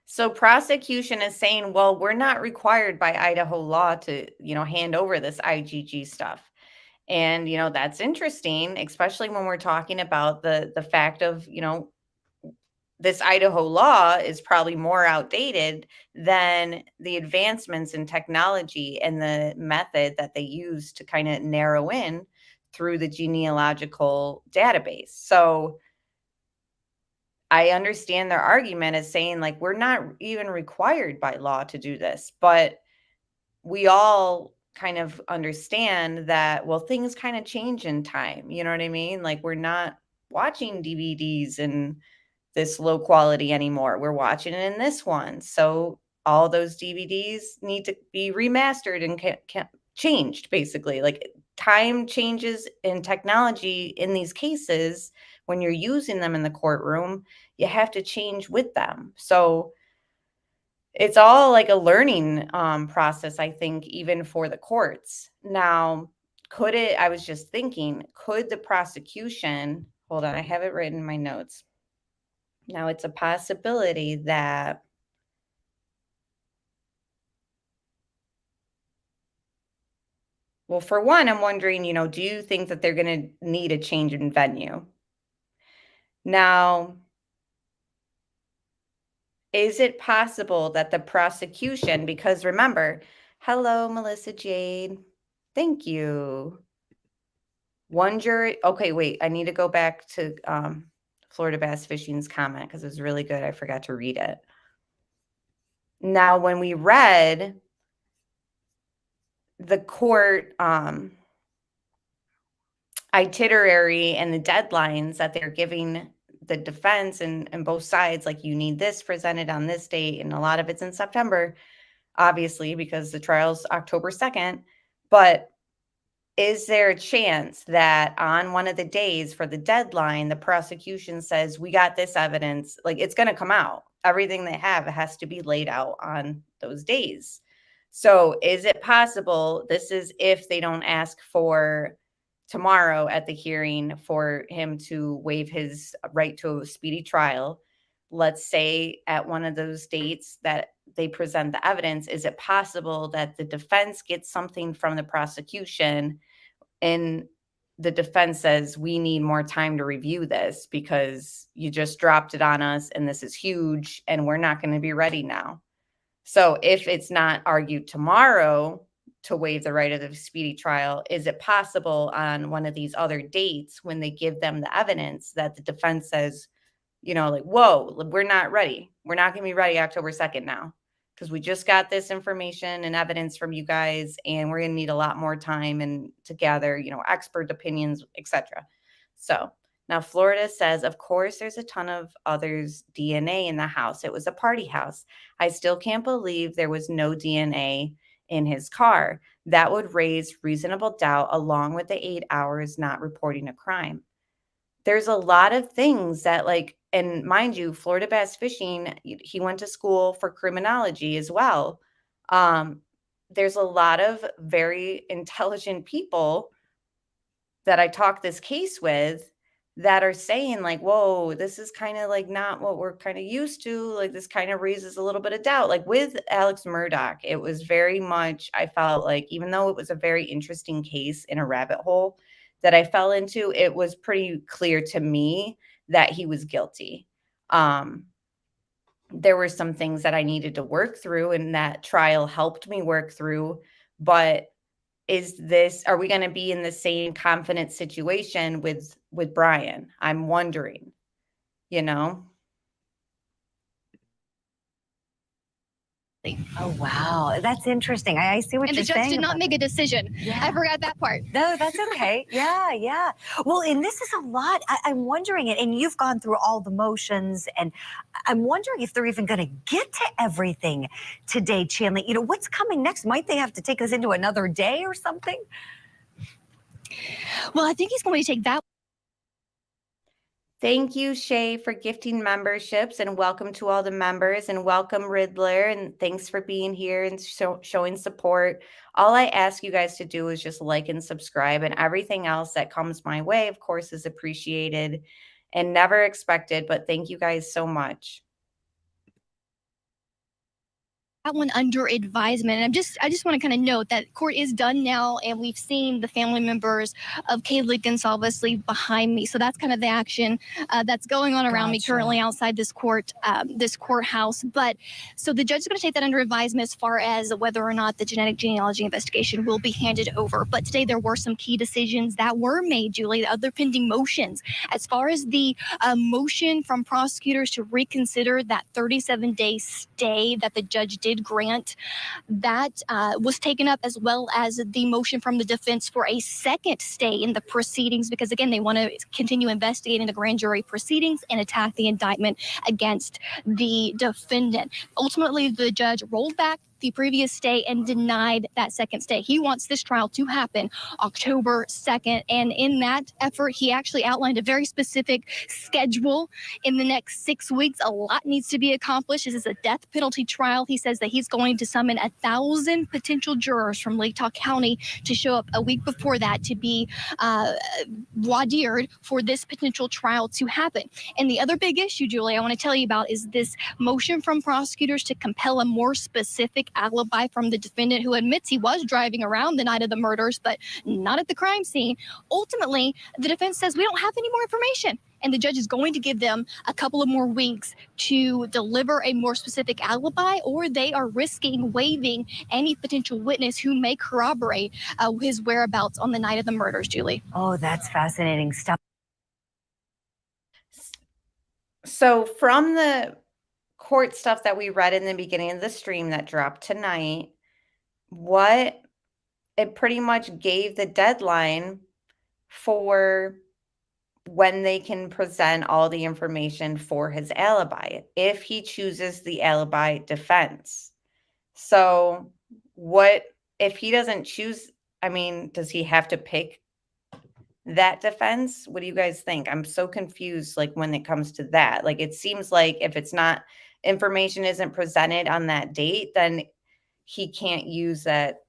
So prosecution is saying, well, we're not required by Idaho law to, hand over this IgG stuff. And, that's interesting, especially when we're talking about the fact of, this Idaho law is probably more outdated than the advancements in technology and the method that they use to kind of narrow in through the genealogical database. So I understand their argument as saying, like, we're not even required by law to do this, but we all kind of understand that, well, things kind of change in time. You know what I mean? Like, we're not watching DVDs in this low quality anymore. We're watching it in this one. So all those DVDs need to be remastered and changed, basically. Like, time changes in technology in these cases. When you're using them in the courtroom, you have to change with them. So it's all like a learning process, I think, even for the courts. Now, I was just thinking, could the prosecution, hold on, I have it written in my notes. Now, it's a possibility that well, for one, I'm wondering, do you think that they're going to need a change in venue? Now, is it possible that the prosecution, because remember, hello, Melissa Jade. Thank you. One jury. Okay, wait, I need to go back to Florida Bass Fishing's comment because it was really good. I forgot to read it. Now, when we read the court itinerary and the deadlines that they're giving the defense and both sides, like, you need this presented on this date, and a lot of it's in September, obviously, because the trial's October 2nd. But is there a chance that on one of the days for the deadline, the prosecution says, we got this evidence, like, it's going to come out. Everything they have has to be laid out on those days. So is it possible, this is if they don't ask for tomorrow at the hearing for him to waive his right to a speedy trial, let's say at one of those dates that they present the evidence, is it possible that the defense gets something from the prosecution and the defense says, we need more time to review this because you just dropped it on us and this is huge and we're not going to be ready now. So if it's not argued tomorrow to waive the right of the speedy trial, is it possible on one of these other dates when they give them the evidence that the defense says, you know, like, whoa, we're not ready. We're not going to be ready October 2nd now because we just got this information and evidence from you guys and we're going to need a lot more time and to gather, you know, expert opinions, etc. So now Florida says, of course, there's a ton of others' DNA in the house. It was a party house. I still can't believe there was no DNA in his car. That would raise reasonable doubt along with the 8 hours not reporting a crime. There's a lot of things that, like, and mind you, Florida Bass Fishing, he went to school for criminology as well. There's a lot of very intelligent people that I talk this case with that are saying like, whoa, this is kind of like not what we're kind of used to. Like this kind of raises a little bit of doubt. Like with Alex Murdaugh, it was very much, I felt like, even though it was a very interesting case in a rabbit hole that I fell into, it was pretty clear to me that he was guilty. There were some things that I needed to work through and that trial helped me work through, but are we going to be in the same confident situation with Bryan? I'm wondering, you know? Oh, wow. That's interesting. I see what And you're the judge saying. did not make a decision. Yeah. I forgot that part. No, that's okay. Yeah. Well, and this is a lot. I'm wondering, and you've gone through all the motions, and I'm wondering if they're even going to get to everything today, Chanley. You know, what's coming next? Might they have to take us into another day or something? Well, I think he's going to take that. Thank you, Shay, for gifting memberships, and welcome to all the members, and welcome Riddler, and thanks for being here and showing support. All I ask you guys to do is just like and subscribe, and everything else that comes my way, of course, is appreciated and never expected, but thank you guys so much. That one under advisement. And I just want to kind of note that court is done now, and we've seen the family members of Kaylee Gonsalves leave behind me. So that's kind of the action that's going on around me currently outside this courthouse. But so the judge is going to take that under advisement as far as whether or not the genetic genealogy investigation will be handed over. But today there were some key decisions that were made, Julie, the other pending motions. As far as the motion from prosecutors to reconsider that 37-day stay that the judge did grant, that was taken up, as well as the motion from the defense for a second stay in the proceedings, because again, they want to continue investigating the grand jury proceedings and attack the indictment against the defendant. Ultimately, the judge rolled back the previous stay and denied that second stay. He wants this trial to happen October 2nd. And in that effort, he actually outlined a very specific schedule in the next 6 weeks. A lot needs to be accomplished. This is a death penalty trial. He says that he's going to summon 1,000 potential jurors from Lake County to show up a week before that to be voir dired for this potential trial to happen. And the other big issue, Julie, I want to tell you about is this motion from prosecutors to compel a more specific alibi from the defendant, who admits he was driving around the night of the murders, but not at the crime scene. Ultimately, the defense says we don't have any more information, and the judge is going to give them a couple of more weeks to deliver a more specific alibi, or they are risking waiving any potential witness who may corroborate his whereabouts on the night of the murders, Julie. Oh, that's fascinating stuff. So from the court stuff that we read in the beginning of the stream that dropped tonight, it pretty much gave the deadline for when they can present all the information for his alibi, if he chooses the alibi defense. So what if he doesn't choose? I mean, does he have to pick that defense? What do you guys think? I'm so confused, like, when it comes to that. Like, it seems like if it's not, information isn't presented on that date, then he can't use that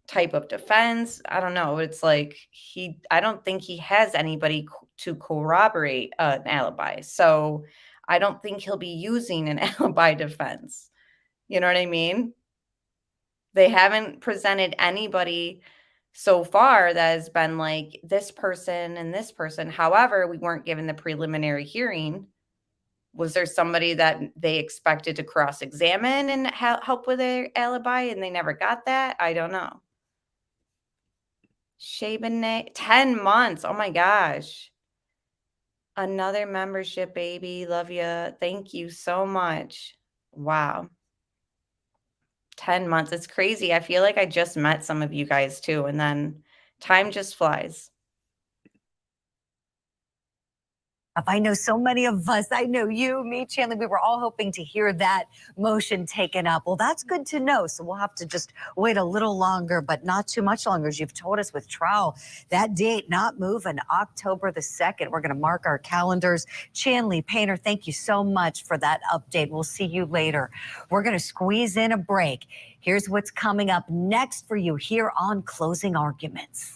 type of defense. I don't know. It's like I don't think he has anybody to corroborate an alibi. So I don't think he'll be using an alibi defense. You know what I mean? They haven't presented anybody so far that has been like this person and this person. However, we weren't given the preliminary hearing. Was there somebody that they expected to cross-examine and help with their alibi and they never got that? I don't know. Shabanay, 10 months. Oh my gosh. Another membership, baby. Love you. Thank you so much. Wow. 10 months. It's crazy. I feel like I just met some of you guys too, and then time just flies. I know so many of us, I know you, me, Chandler, we were all hoping to hear that motion taken up. Well, that's good to know. So we'll have to just wait a little longer, but not too much longer. As you've told us with trial, that date not moving, October the 2nd. We're going to mark our calendars. Chanley Painter, thank you so much for that update. We'll see you later. We're going to squeeze in a break. Here's what's coming up next for you here on Closing Arguments.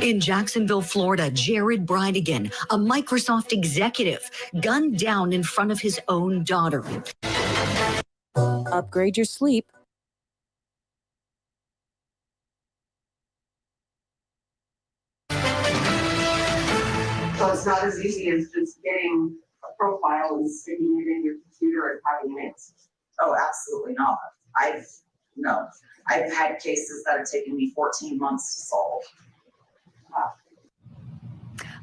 In Jacksonville, Florida, Jared Bridegan, a Microsoft executive, gunned down in front of his own daughter. Upgrade your sleep. So it's not as easy as just getting a profile and sticking it in your computer and having it. Oh, absolutely not. I've had cases that have taken me 14 months to solve.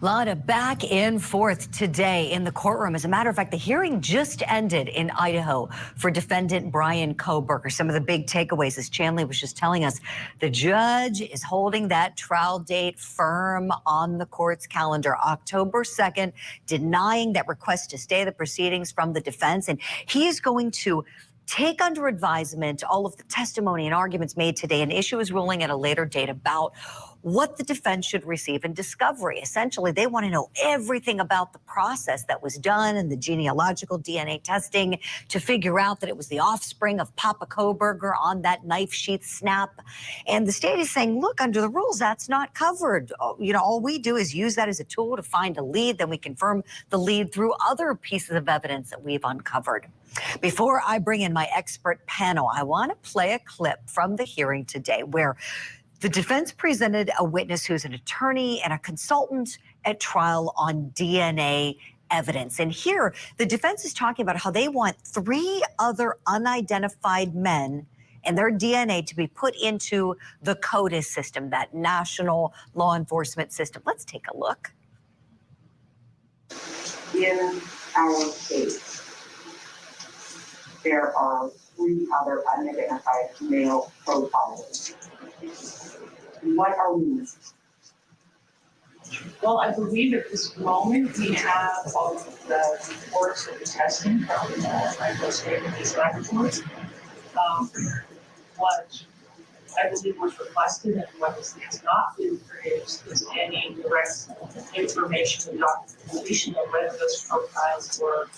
A lot of back and forth today in the courtroom. As a matter of fact, the hearing just ended in Idaho for defendant Bryan Kohberger. Some of the big takeaways, as Chanley was just telling us, the judge is holding that trial date firm on the court's calendar, October 2nd, denying that request to stay the proceedings from the defense. And he is going to take under advisement all of the testimony and arguments made today and issue his ruling at a later date about what the defense should receive in discovery. Essentially, they want to know everything about the process that was done and the genealogical DNA testing to figure out that it was the offspring of Papa Kohberger on that knife sheath snap. And the state is saying, look, under the rules, that's not covered. You know, all we do is use that as a tool to find a lead. Then we confirm the lead through other pieces of evidence that we've uncovered. Before I bring in my expert panel, I want to play a clip from the hearing today where the defense presented a witness who's an attorney and a consultant at trial on DNA evidence. And here, the defense is talking about how they want 3 other unidentified men and their DNA to be put into the CODIS system, that national law enforcement system. Let's take a look. In our case, there are 3 other unidentified male profiles. What are we missing? Well, I believe at this moment we have all of the reports of the testing from these laboratories. What I believe was requested and what has not been produced is any direct information and documentation of whether those profiles were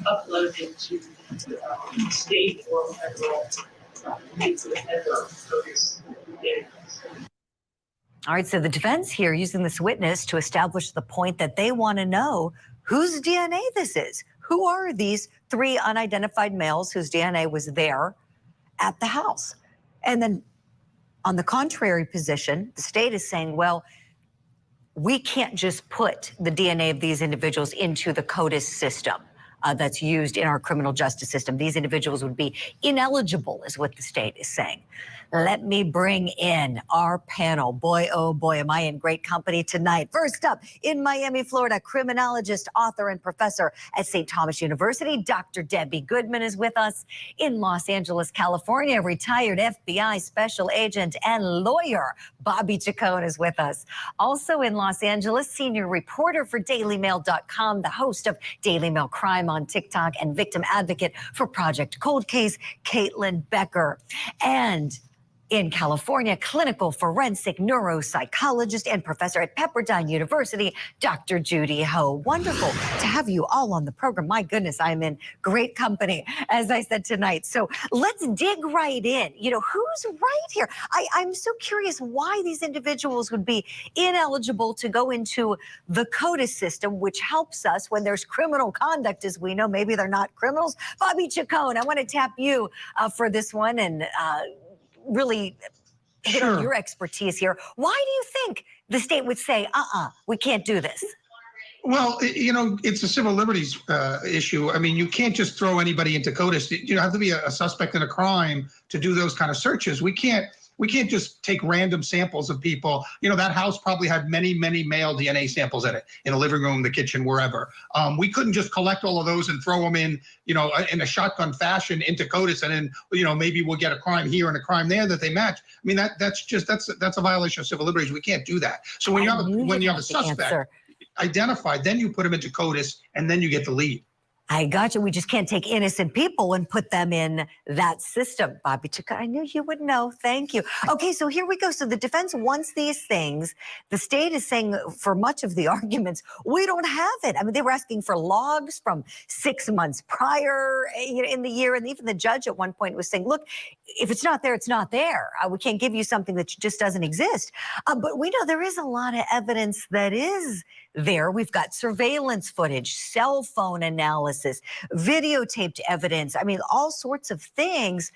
uploaded to state or federal database. All right, so the defense here using this witness to establish the point that they want to know whose DNA this is. Who are these 3 unidentified males whose DNA was there at the house? And then on the contrary position, the state is saying, well, we can't just put the DNA of these individuals into the CODIS system that's used in our criminal justice system. These individuals would be ineligible, is what the state is saying. Let me bring in our panel. Boy, oh boy, am I in great company tonight. First up, in Miami, Florida, criminologist, author, and professor at St. Thomas University, Dr. Debbie Goodman is with us. In Los Angeles, California, retired FBI special agent and lawyer, Bobby Chacon is with us. Also in Los Angeles, senior reporter for DailyMail.com, the host of Daily Mail Crime on TikTok, and victim advocate for Project Cold Case, Caitlin Becker. And In California, clinical forensic neuropsychologist and professor at Pepperdine University, Dr. Judy Ho. Wonderful to have you all on the program. My goodness, I'm in great company, as I said tonight. So let's dig right in. You know, who's right here? I'm so curious why these individuals would be ineligible to go into the CODIS system, which helps us when there's criminal conduct, as we know. Maybe they're not criminals. Bobby Chacon, I want to tap you for this one and really hit on your expertise here. Why do you think the state would say, we can't do this? Well, you know, it's a civil liberties issue. I mean, you can't just throw anybody into CODIS. You have to be a suspect in a crime to do those kind of searches. We can't just take random samples of people. You know, that house probably had many, many male DNA samples in it, in the living room, the kitchen, wherever. We couldn't just collect all of those and throw them in, you know, in a shotgun fashion into CODIS, and then, you know, maybe we'll get a crime here and a crime there that they match. I mean, that's a violation of civil liberties. We can't do that. So when you have a suspect identified, then you put them into CODIS, and then you get the lead. I got you. We just can't take innocent people and put them in that system. Bobby Chacon, I knew you would know. Thank you. Okay, so here we go. So the defense wants these things. The state is saying for much of the arguments, we don't have it. I mean, they were asking for logs from 6 months prior in the year. And even the judge at one point was saying, look, if it's not there, it's not there. We can't give you something that just doesn't exist. But we know there is a lot of evidence that is there. We've got surveillance footage, cell phone analysis, videotaped evidence. I mean, all sorts of things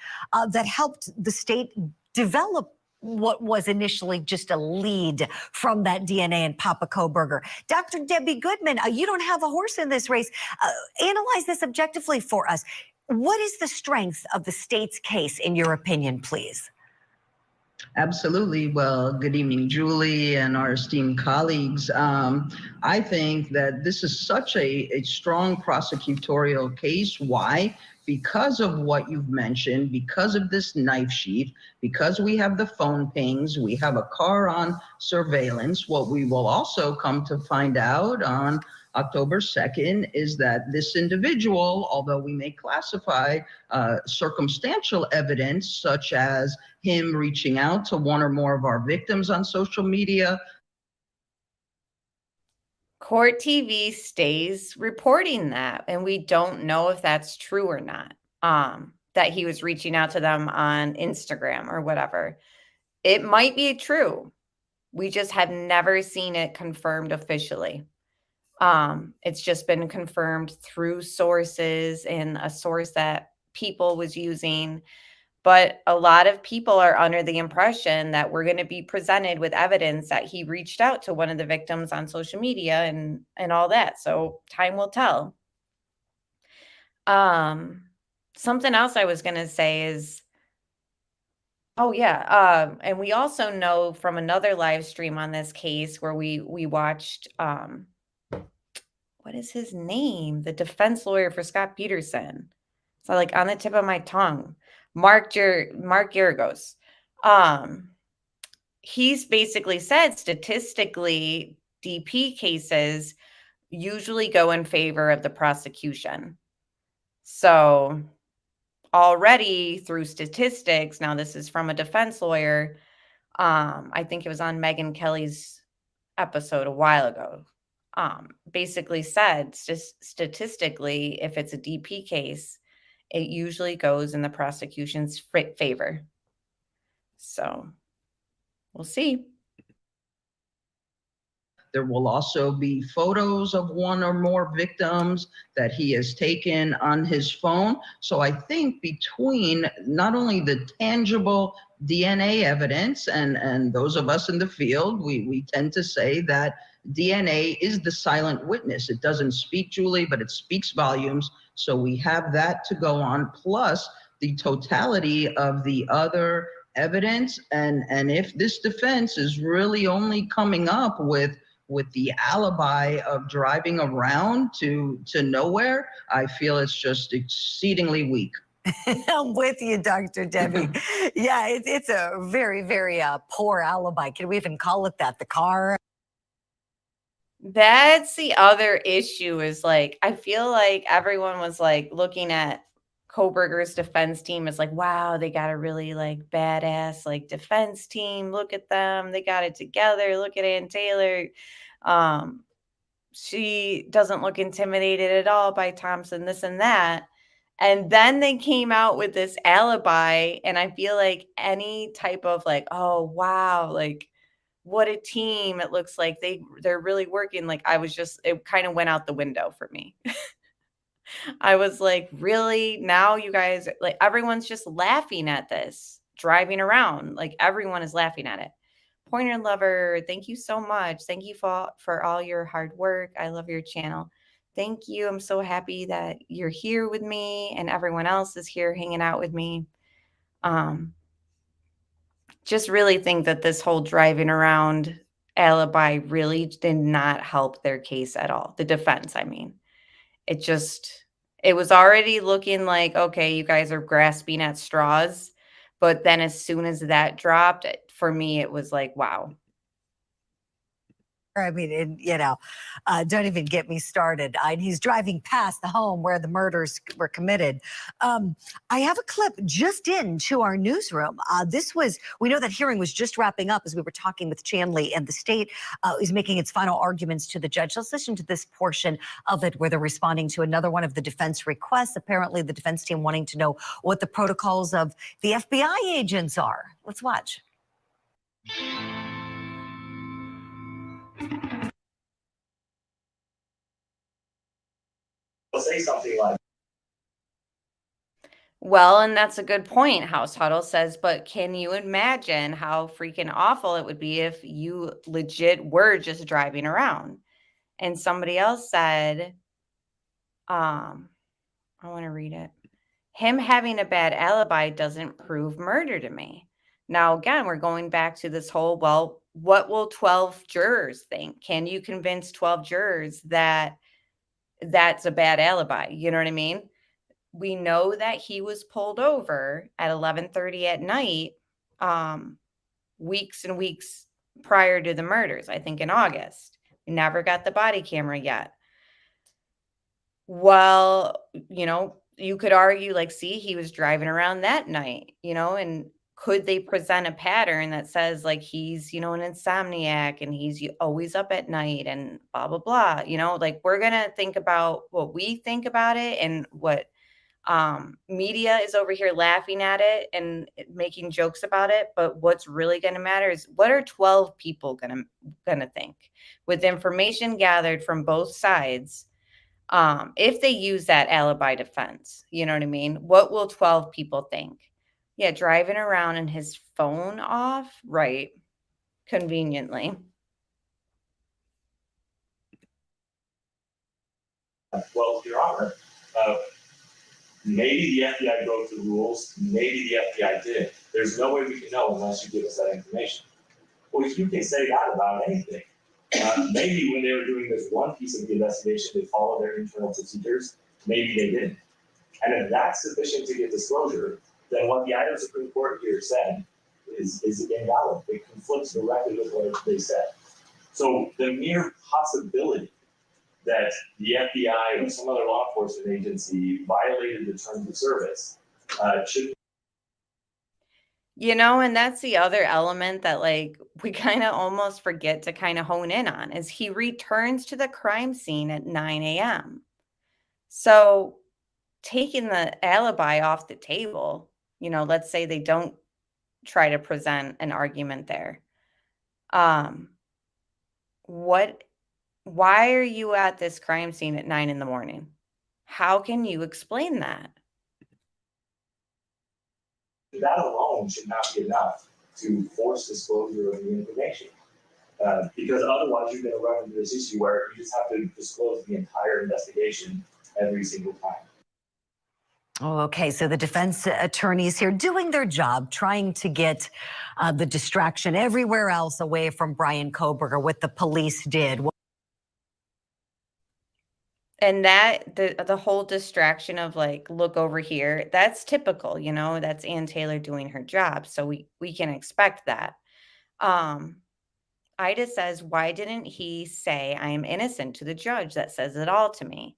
that helped the state develop what was initially just a lead from that DNA and Papa Kohberger. Dr. Debbie Goodman, you don't have a horse in this race. Analyze this objectively for us. What is the strength of the state's case, in your opinion, please? Absolutely. Well, good evening, Julie and our esteemed colleagues. I think that this is such a strong prosecutorial case. Why? Because of what you've mentioned, because of this knife sheath, because we have the phone pings, we have a car on surveillance. What we will also come to find out on October 2nd is that this individual, although we may classify circumstantial evidence such as him reaching out to one or more of our victims on social media. Court TV stays reporting that, and we don't know if that's true or not, that he was reaching out to them on Instagram or whatever. It might be true. We just have never seen it confirmed officially. It's just been confirmed through sources and a source that people was using. But a lot of people are under the impression that we're going to be presented with evidence that he reached out to one of the victims on social media and all that. So time will tell. Something else I was going to say is, and we also know from another live stream on this case where we watched, what is his name? The defense lawyer for Scott Peterson. So like on the tip of my tongue. Mark Geragos. He's basically said statistically, DP cases usually go in favor of the prosecution. So already through statistics, now this is from a defense lawyer. I think it was on Megyn Kelly's episode a while ago. Basically said statistically, if it's a DP case, it usually goes in the prosecution's favor. So we'll see. There will also be photos of one or more victims that he has taken on his phone. So I think between not only the tangible DNA evidence and those of us in the field, we tend to say that DNA is the silent witness. It doesn't speak, Julie, but it speaks volumes. So we have that to go on, plus the totality of the other evidence. And if this defense is really only coming up with the alibi of driving around to nowhere, I feel it's just exceedingly weak. I'm with you, Dr. Debbie. Yeah, it's a very, very poor alibi. Can we even call it that? The car? That's the other issue is like, I feel like everyone was like looking at Kohberger's defense team is like, wow, they got a really like badass like defense team. Look at them. They got it together. Look at Ann Taylor. She doesn't look intimidated at all by Thompson, this and that. And then they came out with this alibi. And I feel like any type of like, oh, wow, like what a team. It looks like they're really working. Like it kind of went out the window for me. I was like, really? Now you guys, like everyone's just laughing at this, driving around. Like everyone is laughing at it. Pointer Lover, thank you so much. Thank you for all your hard work. I love your channel. Thank you. I'm so happy that you're here with me and everyone else is here hanging out with me. Just really think that this whole driving around alibi really did not help their case at all. The defense, I mean. It was already looking like, okay, you guys are grasping at straws. But then as soon as that dropped, for me, it was like, wow. I mean, don't even get me started. He's driving past the home where the murders were committed. I have a clip just into our newsroom. We know that hearing was just wrapping up as we were talking with Chanley, and the state is making its final arguments to the judge. Let's listen to this portion of it where they're responding to another one of the defense requests. Apparently, the defense team wanting to know what the protocols of the FBI agents are. Let's watch. Say something like, well, and that's a good point, House Huddle says, but can you imagine how freaking awful it would be if you legit were just driving around? And somebody else said, I want to read it. Him having a bad alibi doesn't prove murder to me. Now, again, we're going back to this whole, well, what will 12 jurors think? Can you convince 12 jurors that that's a bad alibi? You know what I mean? We know that he was pulled over at 11:30 at night, weeks and weeks prior to the murders, I think in August. We never got the body camera yet. Well, you could argue like, see, he was driving around that night, and could they present a pattern that says like he's, an insomniac and he's always up at night and blah, blah, blah, like we're going to think about what we think about it and what media is over here laughing at it and making jokes about it. But what's really going to matter is what are 12 people going to think with information gathered from both sides. If they use that alibi defense, you know what I mean? What will 12 people think? Yeah, driving around and his phone off, right? Conveniently. well, Your Honor, maybe the FBI broke the rules, maybe the FBI didn't. There's no way we can know unless you give us that information. Well, you can say that about anything. Maybe when they were doing this one piece of the investigation, they followed their internal procedures. Maybe they didn't. And if that's sufficient to get disclosure, then what the Idaho Supreme Court here said is invalid. It conflicts directly with what they said. So the mere possibility that the FBI or some other law enforcement agency violated the terms of service should. And that's the other element that like we kind of almost forget to kind of hone in on is he returns to the crime scene at 9 a.m. So taking the alibi off the table, let's say they don't try to present an argument there. Why are you at this crime scene at 9 a.m? How can you explain that? That alone should not be enough to force disclosure of the information. Because otherwise you're going to run into this issue where you just have to disclose the entire investigation every single time. Oh, okay. So the defense attorneys here doing their job, trying to get the distraction everywhere else away from Bryan Kohberger, what the police did. And that the whole distraction of like, look over here, that's typical, that's Ann Taylor doing her job. So we can expect that. Ida says, why didn't he say I am innocent to the judge? That says it all to me,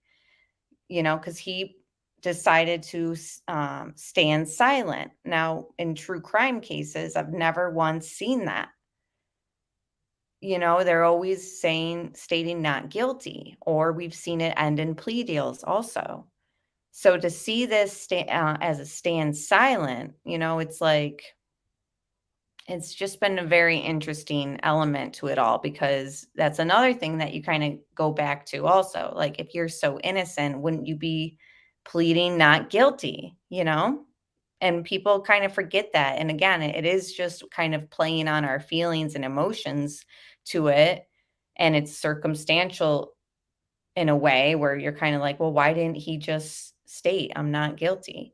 because he decided to stand silent. Now, in true crime cases, I've never once seen that. You know, they're always stating not guilty, or we've seen it end in plea deals also. So to see this as a stand silent, you know, it's like, it's just been a very interesting element to it all, because that's another thing that you kind of go back to also. Like, if you're so innocent, wouldn't you be pleading not guilty, you know? And people kind of forget that. And again, it is just kind of playing on our feelings and emotions to it. And it's circumstantial in a way where you're kind of like, well, why didn't he just state I'm not guilty?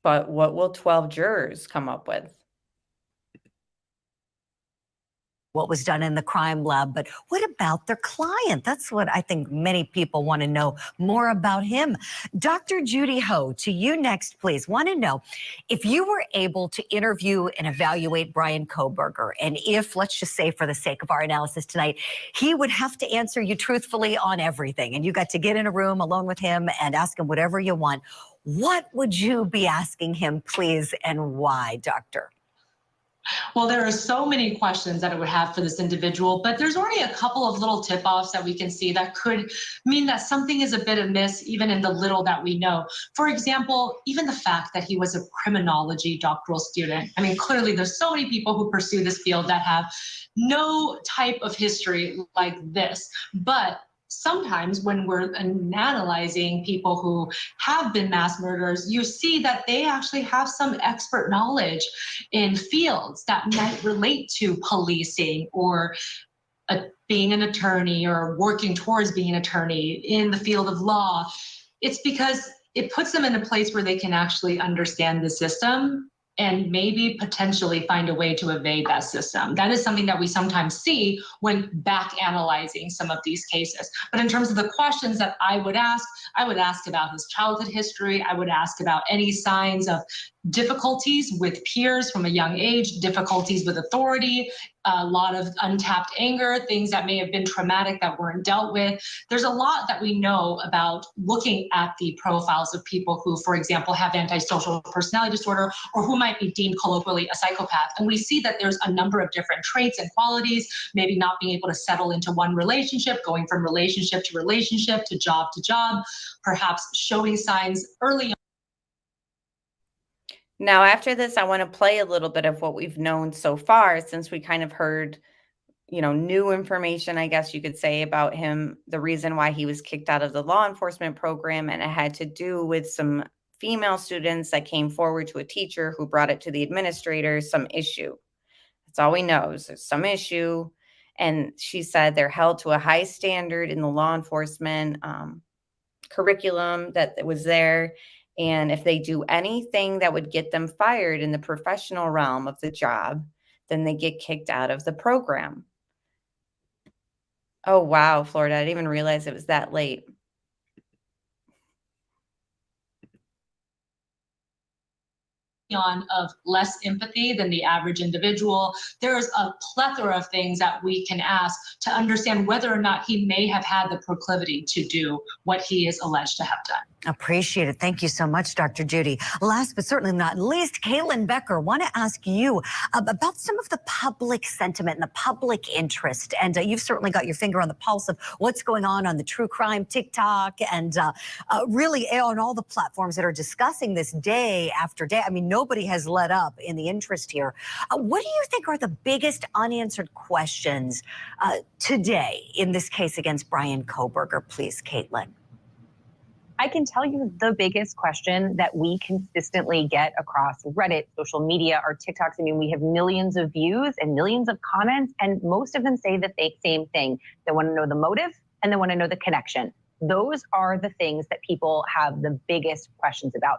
But what will 12 jurors come up with? What was done in the crime lab, but what about their client? That's what I think many people want to know more about him. Dr. Judy Ho, to you next, please. Want to know if you were able to interview and evaluate Bryan Kohberger, and if, let's just say for the sake of our analysis tonight, he would have to answer you truthfully on everything, and you got to get in a room alone with him and ask him whatever you want. What would you be asking him, please, and why, Doctor? Well, there are so many questions that I would have for this individual, but there's already a couple of little tip-offs that we can see that could mean that something is a bit amiss, even in the little that we know. For example, even the fact that he was a criminology doctoral student. I mean, clearly there's so many people who pursue this field that have no type of history like this, but sometimes when we're analyzing people who have been mass murderers, you see that they actually have some expert knowledge in fields that might relate to policing or being an attorney or working towards being an attorney in the field of law. It's because it puts them in a place where they can actually understand the system and maybe potentially find a way to evade that system. That is something that we sometimes see when back analyzing some of these cases. But in terms of the questions that I would ask about his childhood history. I would ask about any signs of difficulties with peers from a young age, difficulties with authority, a lot of untapped anger, things that may have been traumatic that weren't dealt with. There's a lot that we know about looking at the profiles of people who, for example, have antisocial personality disorder or who might be deemed colloquially a psychopath. And we see that there's a number of different traits and qualities, maybe not being able to settle into one relationship, going from relationship to job, perhaps showing signs early on. Now, after this, I want to play a little bit of what we've known so far, since we kind of heard, you know, new information, I guess you could say, about him, the reason why he was kicked out of the law enforcement program, and it had to do with some female students that came forward to a teacher who brought it to the administrator, some issue. That's all we know, is there's some issue. And she said they're held to a high standard in the law enforcement curriculum that was there. And if they do anything that would get them fired in the professional realm of the job, then they get kicked out of the program. Oh, wow, Florida. I didn't even realize it was that late. On of less empathy than the average individual. There's a plethora of things that we can ask to understand whether or not he may have had the proclivity to do what he is alleged to have done. Appreciate it. Thank you so much, Dr. Judy. Last but certainly not least, Caitlin Becker, want to ask you about some of the public sentiment and the public interest. And you've certainly got your finger on the pulse of what's going on the true crime TikTok and really on all the platforms that are discussing this day after day. I mean, nobody has let up in the interest here. What do you think are the biggest unanswered questions today in this case against Bryan Kohberger? Please, Caitlin. I can tell you the biggest question that we consistently get across Reddit, social media, our TikToks. I mean, we have millions of views and millions of comments, and most of them say the same thing. They want to know the motive and they want to know the connection. Those are the things that people have the biggest questions about.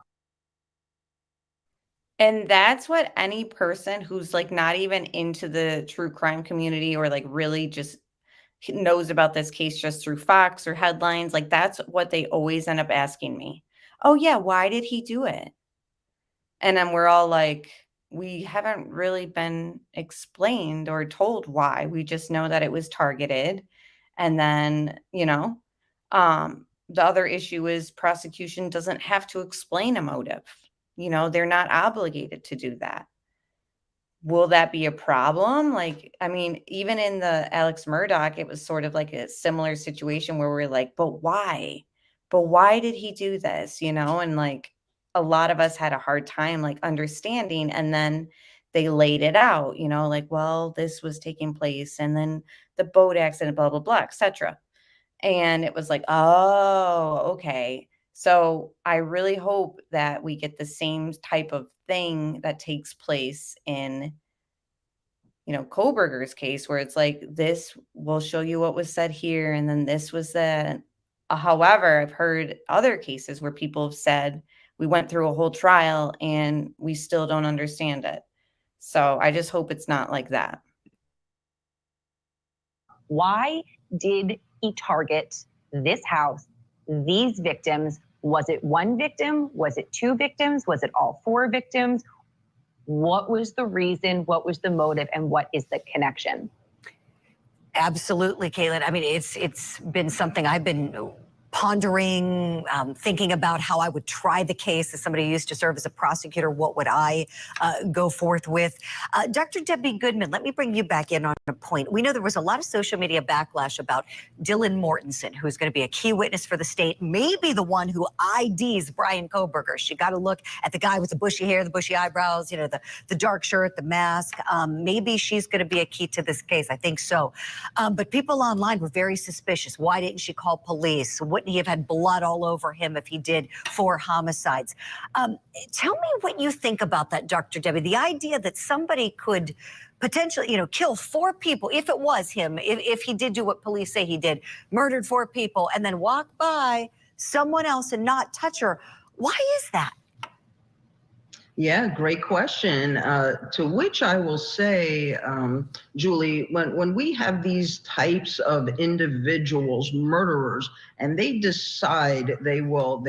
And that's what any person who's like not even into the true crime community, or like really just knows about this case just through Fox or headlines, like that's what they always end up asking me. Oh yeah, why did he do it? And then we're all like, we haven't really been explained or told why. We just know that it was targeted. And then, you know, the other issue is prosecution doesn't have to explain a motive. You know, they're not obligated to do that. Will that be a problem? Like, I mean, even in the Alex Murdaugh, it was sort of like a similar situation where we're like, but why? But why did he do this? You know, and like a lot of us had a hard time like understanding. And then they laid it out, you know, like, well, this was taking place and then the boat accident, blah, blah, blah, etc. And it was like, oh, okay. So I really hope that we get the same type of thing that takes place in, you know, Kohberger's case, where it's like, this will show you what was said here, and then this was that. And however, I've heard other cases where people have said, we went through a whole trial and we still don't understand it. So I just hope it's not like that. Why did he target this house, these victims? Was it one victim? Was it two victims? Was it all four victims? What was the reason? What was the motive? And what is the connection? Absolutely, Caitlin. I mean, it's been something I've been pondering, thinking about how I would try the case. As somebody who used to serve as a prosecutor, what would I go forth with? Dr. Debbie Goodman, let me bring you back in on a point. We know there was a lot of social media backlash about Dylan Mortensen, who's going to be a key witness for the state, maybe the one who IDs Bryan Kohberger. She got to look at the guy with the bushy hair, the bushy eyebrows, you know, the dark shirt, the mask. Maybe she's going to be a key to this case. I think so. But people online were very suspicious. Why didn't she call police? Wouldn't he have had blood all over him if he did 4 homicides? Tell me what you think about that, Dr. Debbie. The idea that somebody could potentially, you know, kill 4 people, if it was him, if he did do what police say he did, murdered 4 people, and then walk by someone else and not touch her. Why is that? Yeah, great question. To which I will say, Julie, when we have these types of individuals, murderers, and they decide they will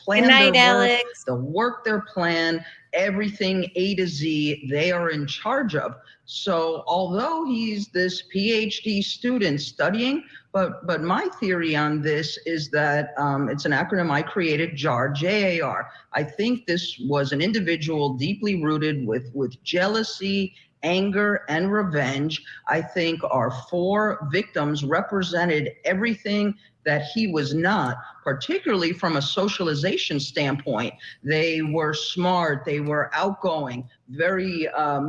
plan Good night, their work, Alex. they'll work their plan, everything A to Z, they are in charge of. So although he's this PhD student studying, but my theory on this is that it's an acronym I created, JAR, J-A-R. I think this was an individual deeply rooted with jealousy, anger, and revenge. I think our 4 victims represented everything that he was not, particularly from a socialization standpoint. They were smart, they were outgoing, very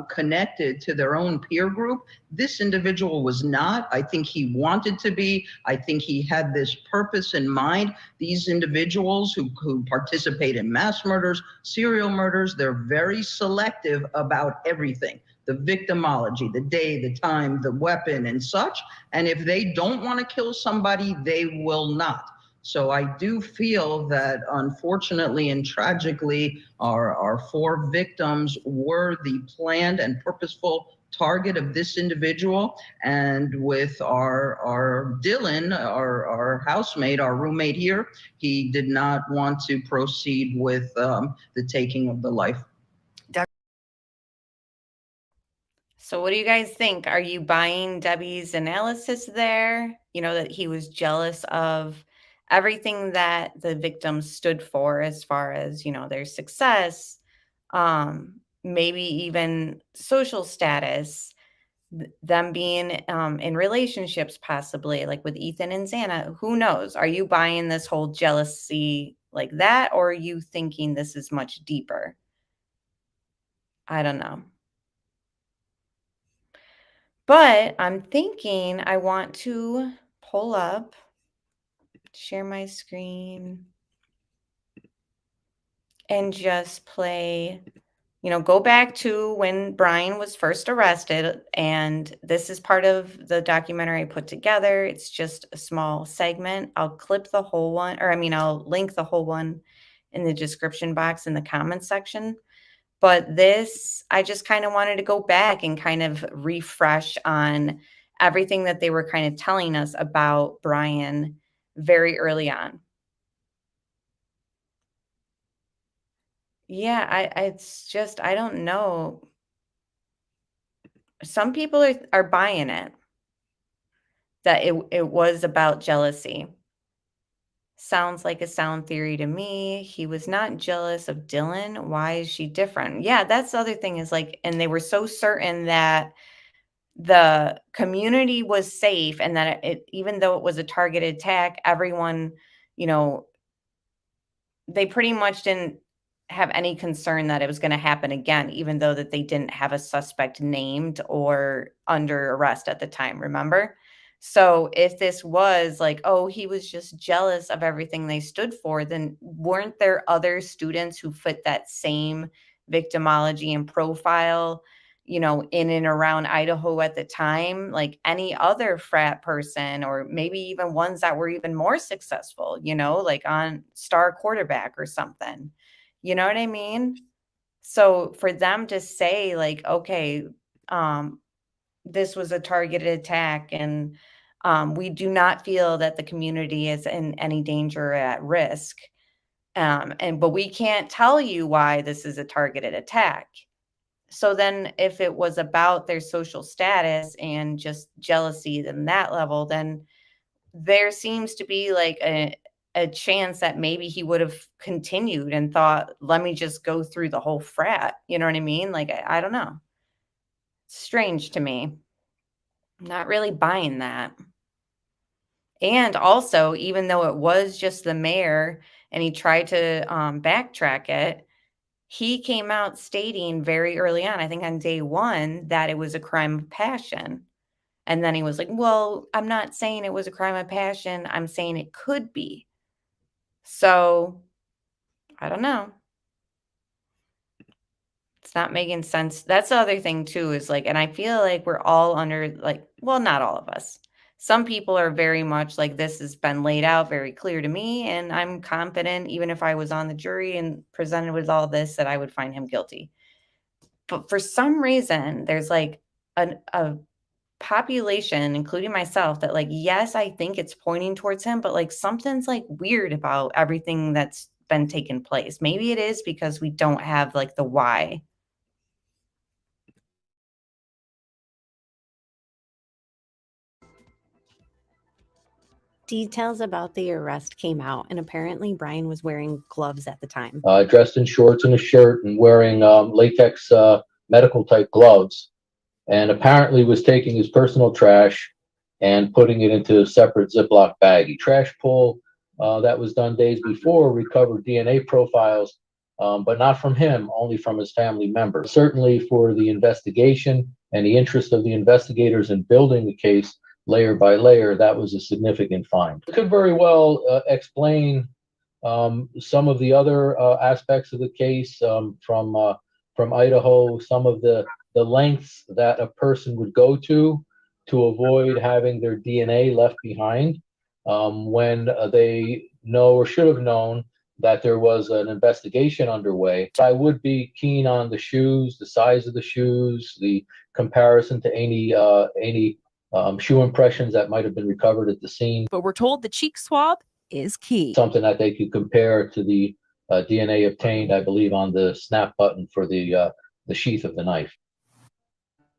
connected to their own peer group. This individual was not. I think he wanted to be. I think he had this purpose in mind. These individuals who participate in mass murders, serial murders, they're very selective about everything. The victimology, the day, the time, the weapon, and such. And if they don't want to kill somebody, they will not. So I do feel that, unfortunately and tragically, our 4 victims were the planned and purposeful target of this individual. And with our Dylan, our housemate, our roommate here, he did not want to proceed with the taking of the life. So what do you guys think? Are you buying Debbie's analysis there? You know, that he was jealous of everything that the victims stood for as far as, you know, their success, maybe even social status, them being in relationships possibly, like with Ethan and Xana. Who knows? Are you buying this whole jealousy like that, or are you thinking this is much deeper? I don't know. But I'm thinking I want to pull up, share my screen, and just play, you know, go back to when Bryan was first arrested. And this is part of the documentary I put together. It's just a small segment. I'll clip the whole one, or I mean, I'll link the whole one in the description box in the comments section. But this, I just kind of wanted to go back and kind of refresh on everything that they were kind of telling us about Bryan very early on. Yeah, it's just, I don't know. Some people are buying it, that it was about jealousy. Sounds like a sound theory to me. He was not jealous of Dylan. Why is she different? Yeah, that's the other thing is like, and they were so certain that the community was safe and that even though it was a targeted attack, everyone, you know, they pretty much didn't have any concern that it was going to happen again, even though that they didn't have a suspect named or under arrest at the time, remember? So if this was like, oh, he was just jealous of everything they stood for, then weren't there other students who fit that same victimology and profile, you know, in and around Idaho at the time, like any other frat person, or maybe even ones that were even more successful, you know, like on star quarterback or something. You know what I mean? So for them to say like, okay, this was a targeted attack and we do not feel that the community is in any danger or at risk. But we can't tell you why this is a targeted attack. So then if it was about their social status and just jealousy on that level, then there seems to be like a chance that maybe he would have continued and thought, let me just go through the whole frat. You know what I mean? Like, I don't know. Strange to me. I'm not really buying that. And also, even though it was just the mayor and he tried to backtrack it, he came out stating very early on, I think on day one, that it was a crime of passion. And then he was like, well, I'm not saying it was a crime of passion. I'm saying it could be. So I don't know. It's not making sense. That's the other thing too, is like, and I feel like we're all under like, well, not all of us. Some people are very much like, this has been laid out very clear to me. And I'm confident, even if I was on the jury and presented with all this, that I would find him guilty. But for some reason, there's like a population, including myself, that like, yes, I think it's pointing towards him, but like something's like weird about everything that's been taking place. Maybe it is because we don't have like the why. Details about the arrest came out, and apparently Bryan was wearing gloves at the time. Dressed in shorts and a shirt and wearing latex medical type gloves, and apparently was taking his personal trash and putting it into a separate Ziploc baggie. Trash pull that was done days before recovered DNA profiles, but not from him, only from his family members. Certainly for the investigation and the interest of the investigators in building the case layer by layer, that was a significant find. It could very well explain some of the other aspects of the case from Idaho, some of the lengths that a person would go to avoid having their DNA left behind when they know or should have known that there was an investigation underway. I would be keen on the shoes, the size of the shoes, the comparison to any shoe impressions that might have been recovered at the scene. But we're told the cheek swab is key. Something that they could compare to the DNA obtained, I believe, on the snap button for the sheath of the knife.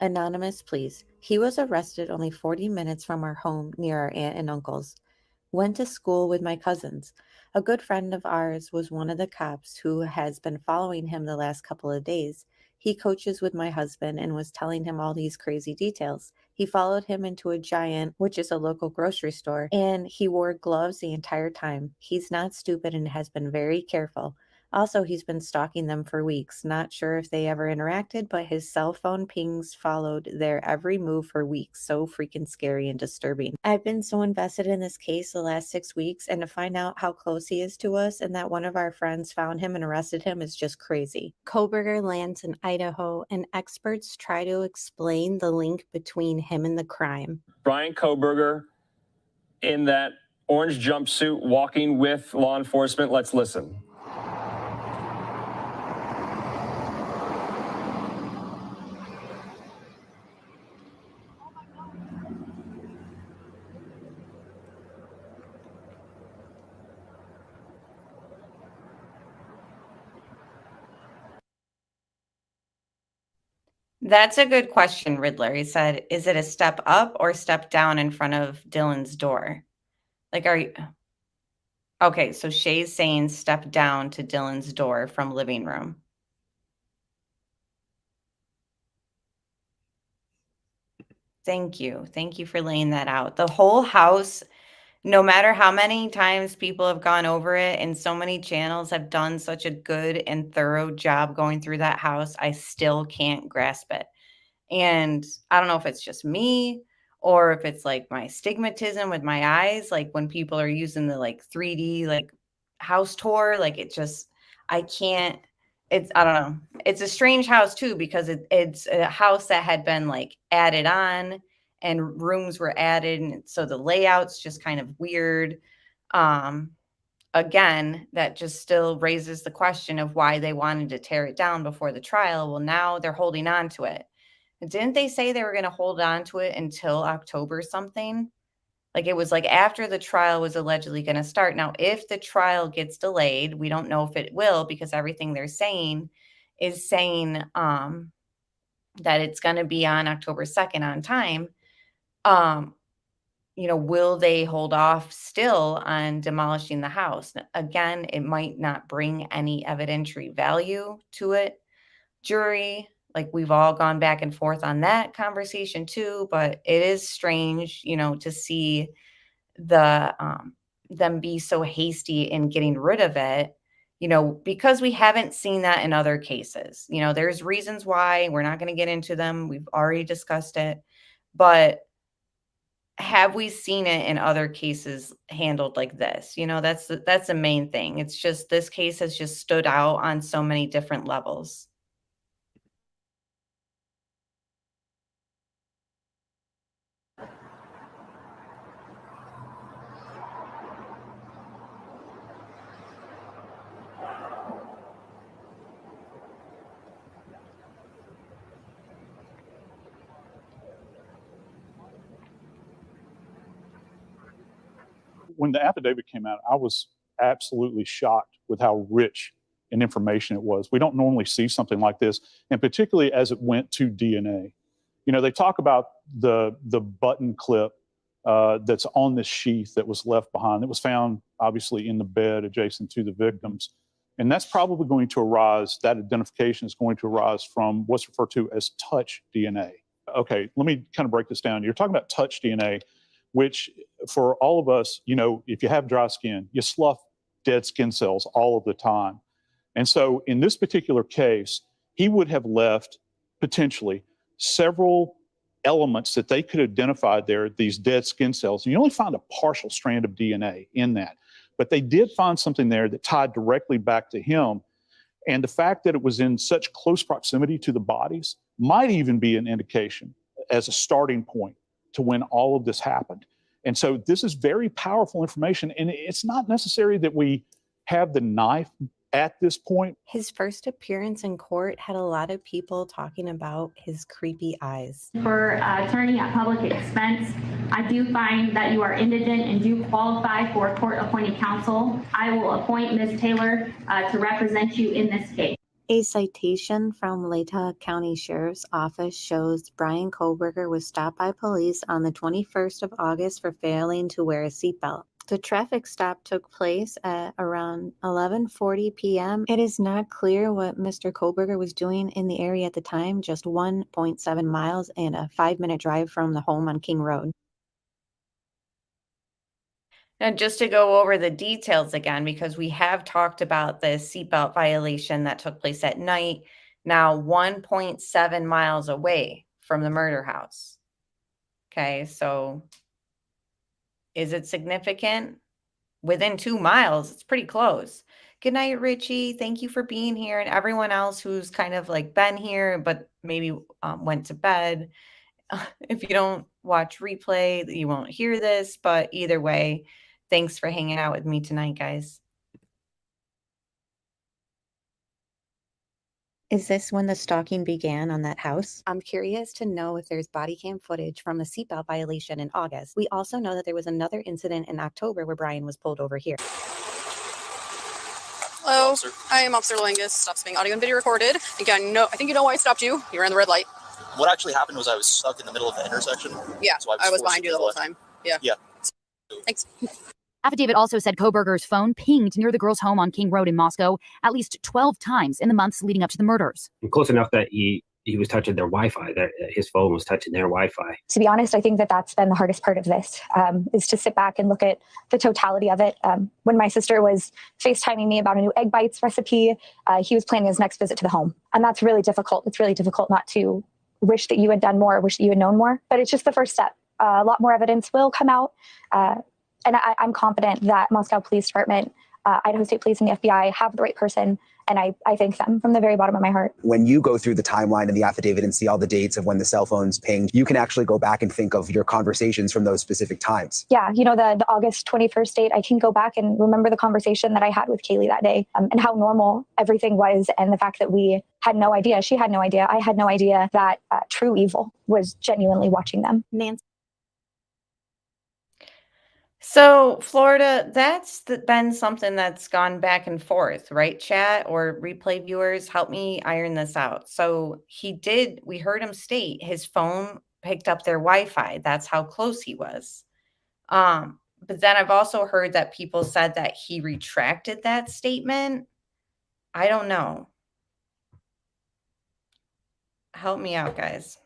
Anonymous, please. He was arrested only 40 minutes from our home near our aunt and uncle's. Went to school with my cousins. A good friend of ours was one of the cops who has been following him the last couple of days. He coaches with my husband and was telling him all these crazy details. He followed him into a Giant, which is a local grocery store, and he wore gloves the entire time. He's not stupid and has been very careful. Also, he's been stalking them for weeks. Not sure if they ever interacted, but his cell phone pings followed their every move for weeks. So freaking scary and disturbing. I've been so invested in this case the last 6 weeks, and to find out how close he is to us and that one of our friends found him and arrested him is just crazy. Kohberger lands in Idaho, and experts try to explain the link between him and the crime. Bryan Kohberger in that orange jumpsuit walking with law enforcement. Let's listen. That's a good question, Riddler. He said, is it a step up or step down in front of Dylan's door? Like, are you... Okay, so Shay's saying step down to Dylan's door from living room. Thank you. Thank you for laying that out. The whole house, no matter how many times people have gone over it and so many channels have done such a good and thorough job going through that house, I still can't grasp it. And I don't know if it's just me or if it's like my stigmatism with my eyes, like when people are using the like 3D like house tour, like it just, I can't, it's, I don't know. It's a strange house too, because it's a house that had been like added on and rooms were added. And so the layout's just kind of weird. Again, that just still raises the question of why they wanted to tear it down before the trial. Well, now they're holding on to it. Didn't they say they were going to hold on to it until October something? Like it was like after the trial was allegedly going to start. Now, if the trial gets delayed, we don't know if it will, because everything they're saying is saying that it's going to be on October 2nd on time. Will they hold off still on demolishing the house? Again, it might not bring any evidentiary value to it. Jury, like we've all gone back and forth on that conversation too, but it is strange, to see the them be so hasty in getting rid of it, because we haven't seen that in other cases. There's reasons why. We're not going to get into them. We've already discussed it, but have we seen it in other cases handled like this? That's the main thing. It's just this case has just stood out on so many different levels. When the affidavit came out, I was absolutely shocked with how rich in information it was. We don't normally see something like this, and particularly as it went to DNA. They talk about the button clip that's on this sheath that was left behind, that was found obviously in the bed adjacent to the victims. And that's probably going to arise, that identification is going to arise from what's referred to as touch DNA. Okay, let me kind of break this down. You're talking about touch DNA, which for all of us, if you have dry skin, you slough dead skin cells all of the time. And so in this particular case, he would have left potentially several elements that they could identify there, these dead skin cells. And you only find a partial strand of DNA in that. But they did find something there that tied directly back to him. And the fact that it was in such close proximity to the bodies might even be an indication as a starting point to when all of this happened. And so this is very powerful information. And it's not necessary that we have the knife at this point. His first appearance in court had a lot of people talking about his creepy eyes. For attorney at public expense, I do find that you are indigent and do qualify for court-appointed counsel. I will appoint Ms. Taylor to represent you in this case. A citation from Latah County Sheriff's Office shows Bryan Kohberger was stopped by police on the 21st of August for failing to wear a seatbelt. The traffic stop took place at around 11:40 p.m. It is not clear what Mr. Kohberger was doing in the area at the time, just 1.7 miles and a 5-minute drive from the home on King Road. Now, just to go over the details again, because we have talked about the seatbelt violation that took place at night, now 1.7 miles away from the murder house. Okay, so is it significant? Within 2 miles, it's pretty close. Good night, Richie. Thank you for being here. And everyone else who's kind of like been here, but maybe went to bed. If you don't watch replay, you won't hear this. But either way, thanks for hanging out with me tonight, guys. Is this when the stalking began on that house? I'm curious to know if there's body cam footage from the seatbelt violation in August. We also know that there was another incident in October where Bryan was pulled over here. Hello, officer. I am Officer Langus. Stops being audio and video recorded. Again, no, I think you know why I stopped you. You ran the red light. What actually happened was I was stuck in the middle of the intersection. Yeah, so I was behind you the whole time. Yeah. Yeah. Thanks. Affidavit also said Kohberger's phone pinged near the girl's home on King Road in Moscow at least 12 times in the months leading up to the murders. Close enough that he was touching their Wi-Fi, that his phone was touching their Wi-Fi. To be honest, I think that that's been the hardest part of this, is to sit back and look at the totality of it. When my sister was FaceTiming me about a new egg bites recipe, he was planning his next visit to the home. And that's really difficult. It's really difficult not to wish that you had done more, wish that you had known more. But it's just the first step. A lot more evidence will come out. And I'm confident that Moscow Police Department, Idaho State Police, and the FBI have the right person. And I thank them from the very bottom of my heart. When you go through the timeline and the affidavit and see all the dates of when the cell phones pinged, you can actually go back and think of your conversations from those specific times. Yeah, you know, the August 21st date, I can go back and remember the conversation that I had with Kaylee that day, and how normal everything was, and the fact that we had no idea, she had no idea, I had no idea that true evil was genuinely watching them. Nancy. So, Florida, that's been something that's gone back and forth, right, chat or replay viewers? Help me iron this out. So, we heard him state his phone picked up their Wi-Fi. That's how close he was. But then I've also heard that people said that he retracted that statement. I don't know. Help me out, guys.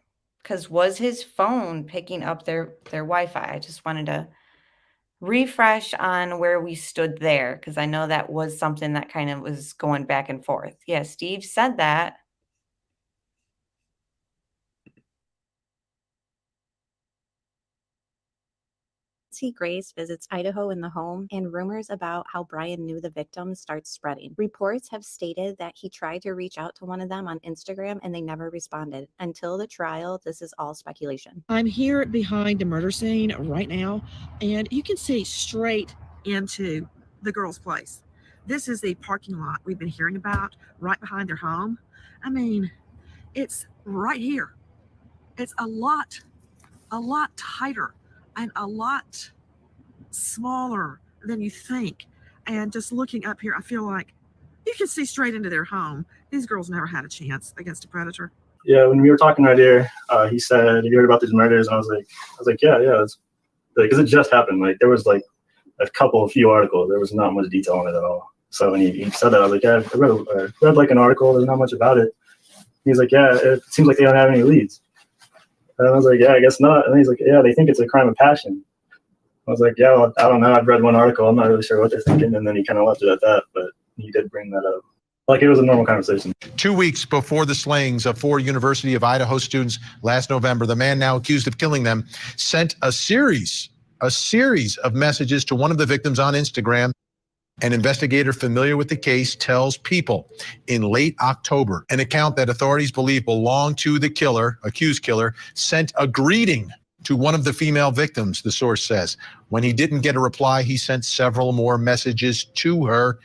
Because was his phone picking up their Wi-Fi? I just wanted to refresh on where we stood there, because I know that was something that kind of was going back and forth. Yeah, Steve said that. Grace visits Idaho in the home, and rumors about how Bryan knew the victims start spreading. Reports have stated that he tried to reach out to one of them on Instagram and they never responded. Until the trial, this is all speculation. I'm here behind the murder scene right now, and you can see straight into the girl's place. This is the parking lot we've been hearing about right behind their home. I mean, it's right here. It's a lot tighter and a lot smaller than you think. And just looking up here, I feel like you can see straight into their home. These girls never had a chance against a predator. Yeah, when we were talking right here, he said, "Have you heard about these murders?" And I was like, yeah, because it just happened. Like, there was like a few articles. There was not much detail on it at all. So when he said that, I was like, yeah, I read like an article. There's not much about it. He's like, yeah, it seems like they don't have any leads. And I was like, yeah, I guess not. And he's like, yeah, they think it's a crime of passion. I was like, yeah, well, I don't know. I've read one article. I'm not really sure what they're thinking. And then he kind of left it at that. But he did bring that up. Like, it was a normal conversation. 2 weeks before the slayings of 4 University of Idaho students last November, the man now accused of killing them sent a series of messages to one of the victims on Instagram. An investigator familiar with the case tells People in late October, an account that authorities believe belonged to the accused killer, sent a greeting to one of the female victims, the source says. When he didn't get a reply, he sent several more messages to her.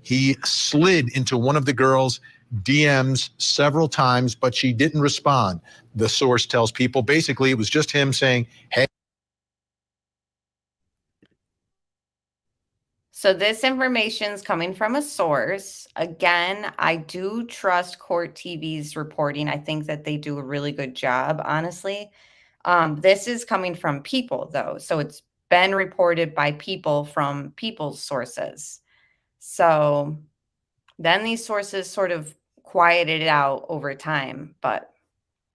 He slid into one of the girl's DMs several times, but she didn't respond. The source tells People basically it was just him saying, hey. So this information is coming from a source. Again, I do trust Court TV's reporting. I think that they do a really good job, honestly. This is coming from People, though. So it's been reported by People from People's sources. So then these sources sort of quieted it out over time. But,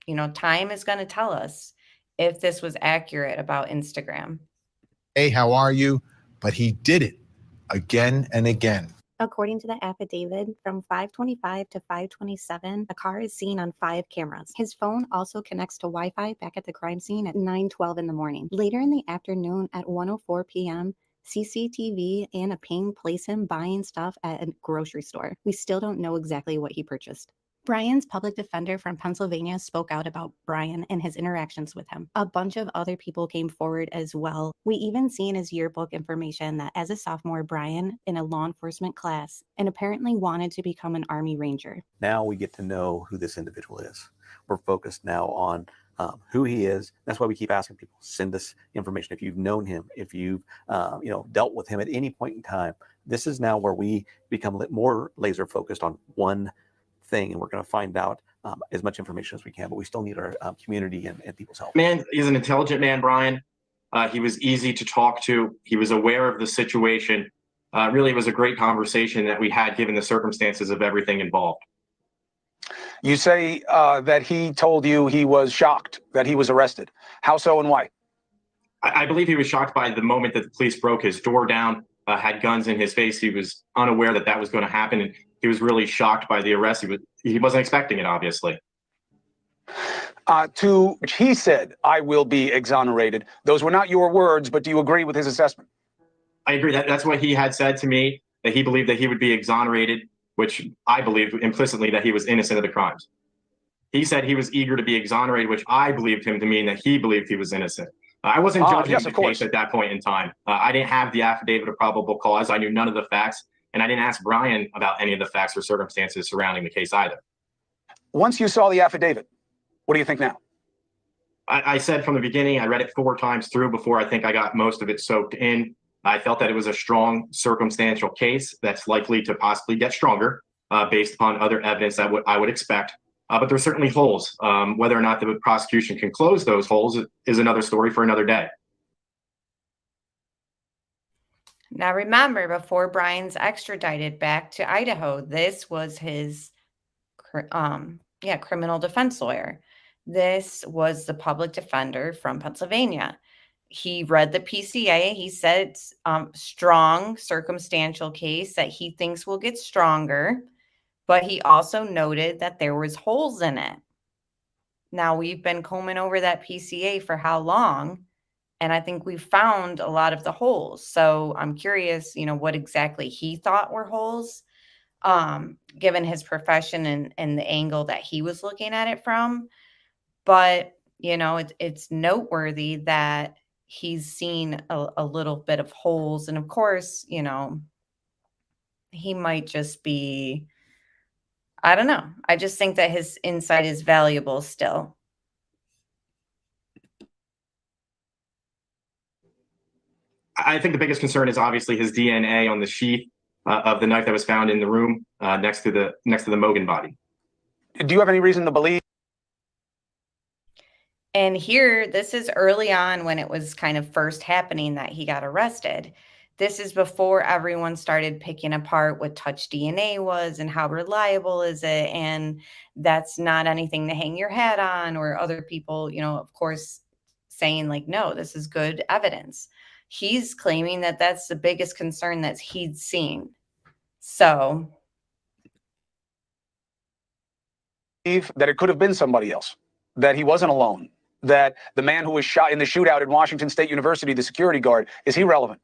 you know, time is going to tell us if this was accurate about Instagram. Hey, how are you? But he did it again and again. According to the affidavit, from 5:25 to 5:27, a car is seen on 5 cameras. His phone also connects to Wi-Fi back at the crime scene at 9:12 in the morning. Later in the afternoon at 1:04 p.m., CCTV and a ping place him buying stuff at a grocery store. We still don't know exactly what he purchased. Bryan's public defender from Pennsylvania spoke out about Bryan and his interactions with him. A bunch of other people came forward as well. We even see in his yearbook information that as a sophomore, Bryan, in a law enforcement class, and apparently wanted to become an Army Ranger. Now we get to know who this individual is. We're focused now on who he is. That's why we keep asking people, send us information. If you've known him, if you've dealt with him at any point in time, this is now where we become more laser focused on one thing, and we're going to find out as much information as we can, but we still need our community and people's help. Man, he's an intelligent man, Bryan. He was easy to talk to. He was aware of the situation. Really, it was a great conversation that we had given the circumstances of everything involved. You say that he told you he was shocked that he was arrested. How so and why? I believe he was shocked by the moment that the police broke his door down, had guns in his face. He was unaware that that was going to happen, and he was really shocked by the arrest. He wasn't expecting it, obviously. To which he said, "I will be exonerated." Those were not your words, but do you agree with his assessment? I agree. That's what he had said to me, that he believed that he would be exonerated, which I believe implicitly that he was innocent of the crimes. He said he was eager to be exonerated, which I believed him to mean that he believed he was innocent. I wasn't judging the case at that point in time. I didn't have the affidavit of probable cause. I knew none of the facts, and I didn't ask Bryan about any of the facts or circumstances surrounding the case either. Once you saw the affidavit, what do you think now? I said from the beginning, I read it 4 times through before I think I got most of it soaked in. I felt that it was a strong circumstantial case that's likely to possibly get stronger based upon other evidence that I would expect. But there's certainly holes. Whether or not the prosecution can close those holes is another story for another day. Now remember, before Bryan's extradited back to Idaho, this was his criminal defense lawyer. This was the public defender from Pennsylvania. He read the PCA. He said strong circumstantial case that he thinks will get stronger, but he also noted that there was holes in it. Now, we've been combing over that PCA for how long? And I think we've found a lot of the holes. So I'm curious, what exactly he thought were holes, given his profession and the angle that he was looking at it from. But, it's noteworthy that he's seen a little bit of holes. And of course, he might just be, I don't know. I just think that his insight is valuable still. I think the biggest concern is obviously his DNA on the sheath of the knife that was found in the room next to the Mogan body. Do you have any reason to believe? And here, this is early on when it was kind of first happening that he got arrested. This is before everyone started picking apart what touch DNA was and how reliable is it. And that's not anything to hang your hat on, or other people, of course, saying like, no, this is good evidence. He's claiming that that's the biggest concern that he'd seen. So. That it could have been somebody else, that he wasn't alone, that the man who was shot in the shootout at Washington State University, the security guard, is he relevant?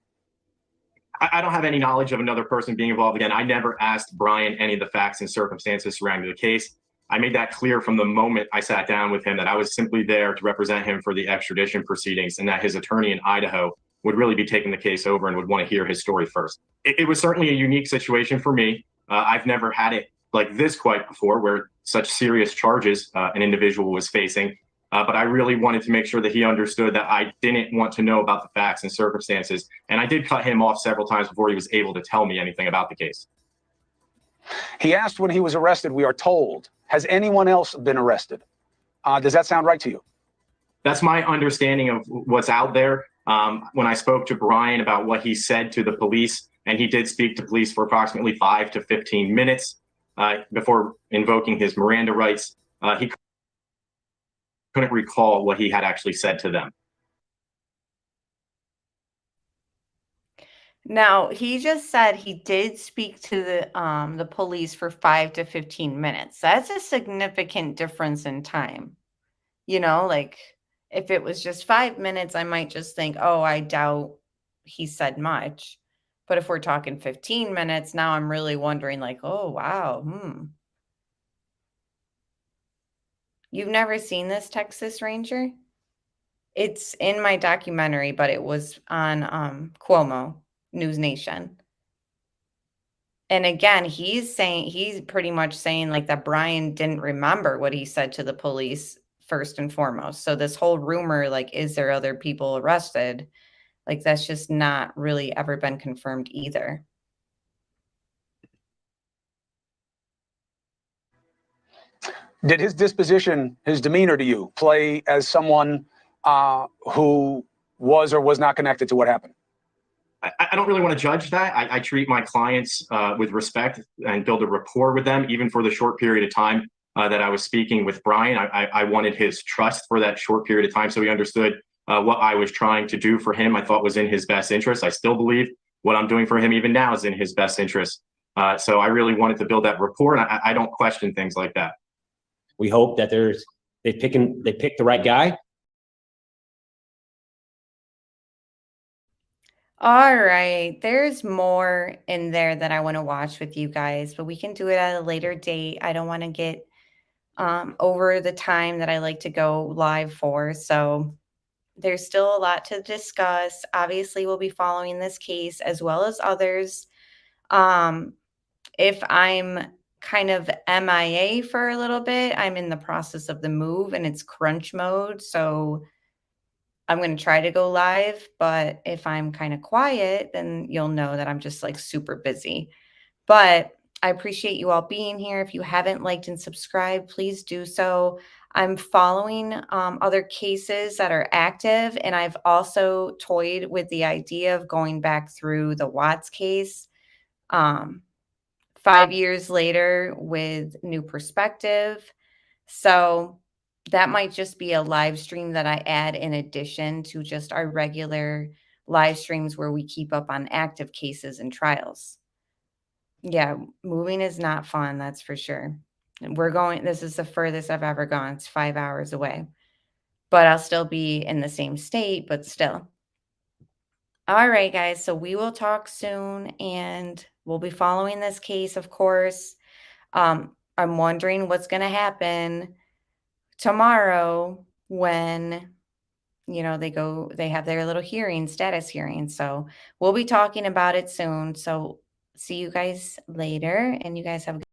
I don't have any knowledge of another person being involved. Again, I never asked Bryan any of the facts and circumstances surrounding the case. I made that clear from the moment I sat down with him that I was simply there to represent him for the extradition proceedings, and that his attorney in Idaho would really be taking the case over and would want to hear his story first. It was certainly a unique situation for me. I've never had it like this quite before, where such serious charges an individual was facing. But I really wanted to make sure that he understood that I didn't want to know about the facts and circumstances. And I did cut him off several times before he was able to tell me anything about the case. He asked when he was arrested, we are told, has anyone else been arrested? Does that sound right to you? That's my understanding of what's out there. When I spoke to Bryan about what he said to the police, and he did speak to police for approximately 5 to 15 minutes before invoking his Miranda rights, he couldn't recall what he had actually said to them. Now, he just said he did speak to the police for 5 to 15 minutes. That's a significant difference in time. Like if it was just 5 minutes, I might just think, oh, I doubt he said much. But if we're talking 15 minutes, now I'm really wondering like, oh, wow. You've never seen this, Texas Ranger? It's in my documentary, but it was on Cuomo News Nation. And again, he's pretty much saying like that Bryan didn't remember what he said to the police first and foremost. So this whole rumor, like, is there other people arrested? Like, that's just not really ever been confirmed either. Did his disposition, his demeanor to you, play as someone who was or was not connected to what happened? I don't really want to judge that. I treat my clients with respect and build a rapport with them, even for the short period of time that I was speaking with Bryan. I wanted his trust for that short period of time, so he understood what I was trying to do for him. I thought was in his best interest. I still believe what I'm doing for him even now is in his best interest. So I really wanted to build that rapport, and I don't question things like that. We hope that they pick the right guy. All right, there's more in there that I want to watch with you guys, but we can do it at a later date. I don't want to get over the time that I like to go live for. So there's still a lot to discuss. Obviously, we'll be following this case as well as others. If I'm kind of MIA for a little bit, I'm in the process of the move and it's crunch mode. So I'm going to try to go live, but if I'm kind of quiet, then you'll know that I'm just like super busy. But I appreciate you all being here. If you haven't liked and subscribed, please do so. I'm following other cases that are active, and I've also toyed with the idea of going back through the Watts case 5 years later with new perspective. So that might just be a live stream that I add in addition to just our regular live streams where we keep up on active cases and trials. Yeah, moving is not fun, that's for sure. And this is the furthest I've ever gone. It's 5 hours away. But I'll still be in the same state, but still. All right, guys. So we will talk soon, and we'll be following this case, of course. I'm wondering what's going to happen tomorrow when they have their little status hearing. So we'll be talking about it soon. So see you guys later, and you guys have a good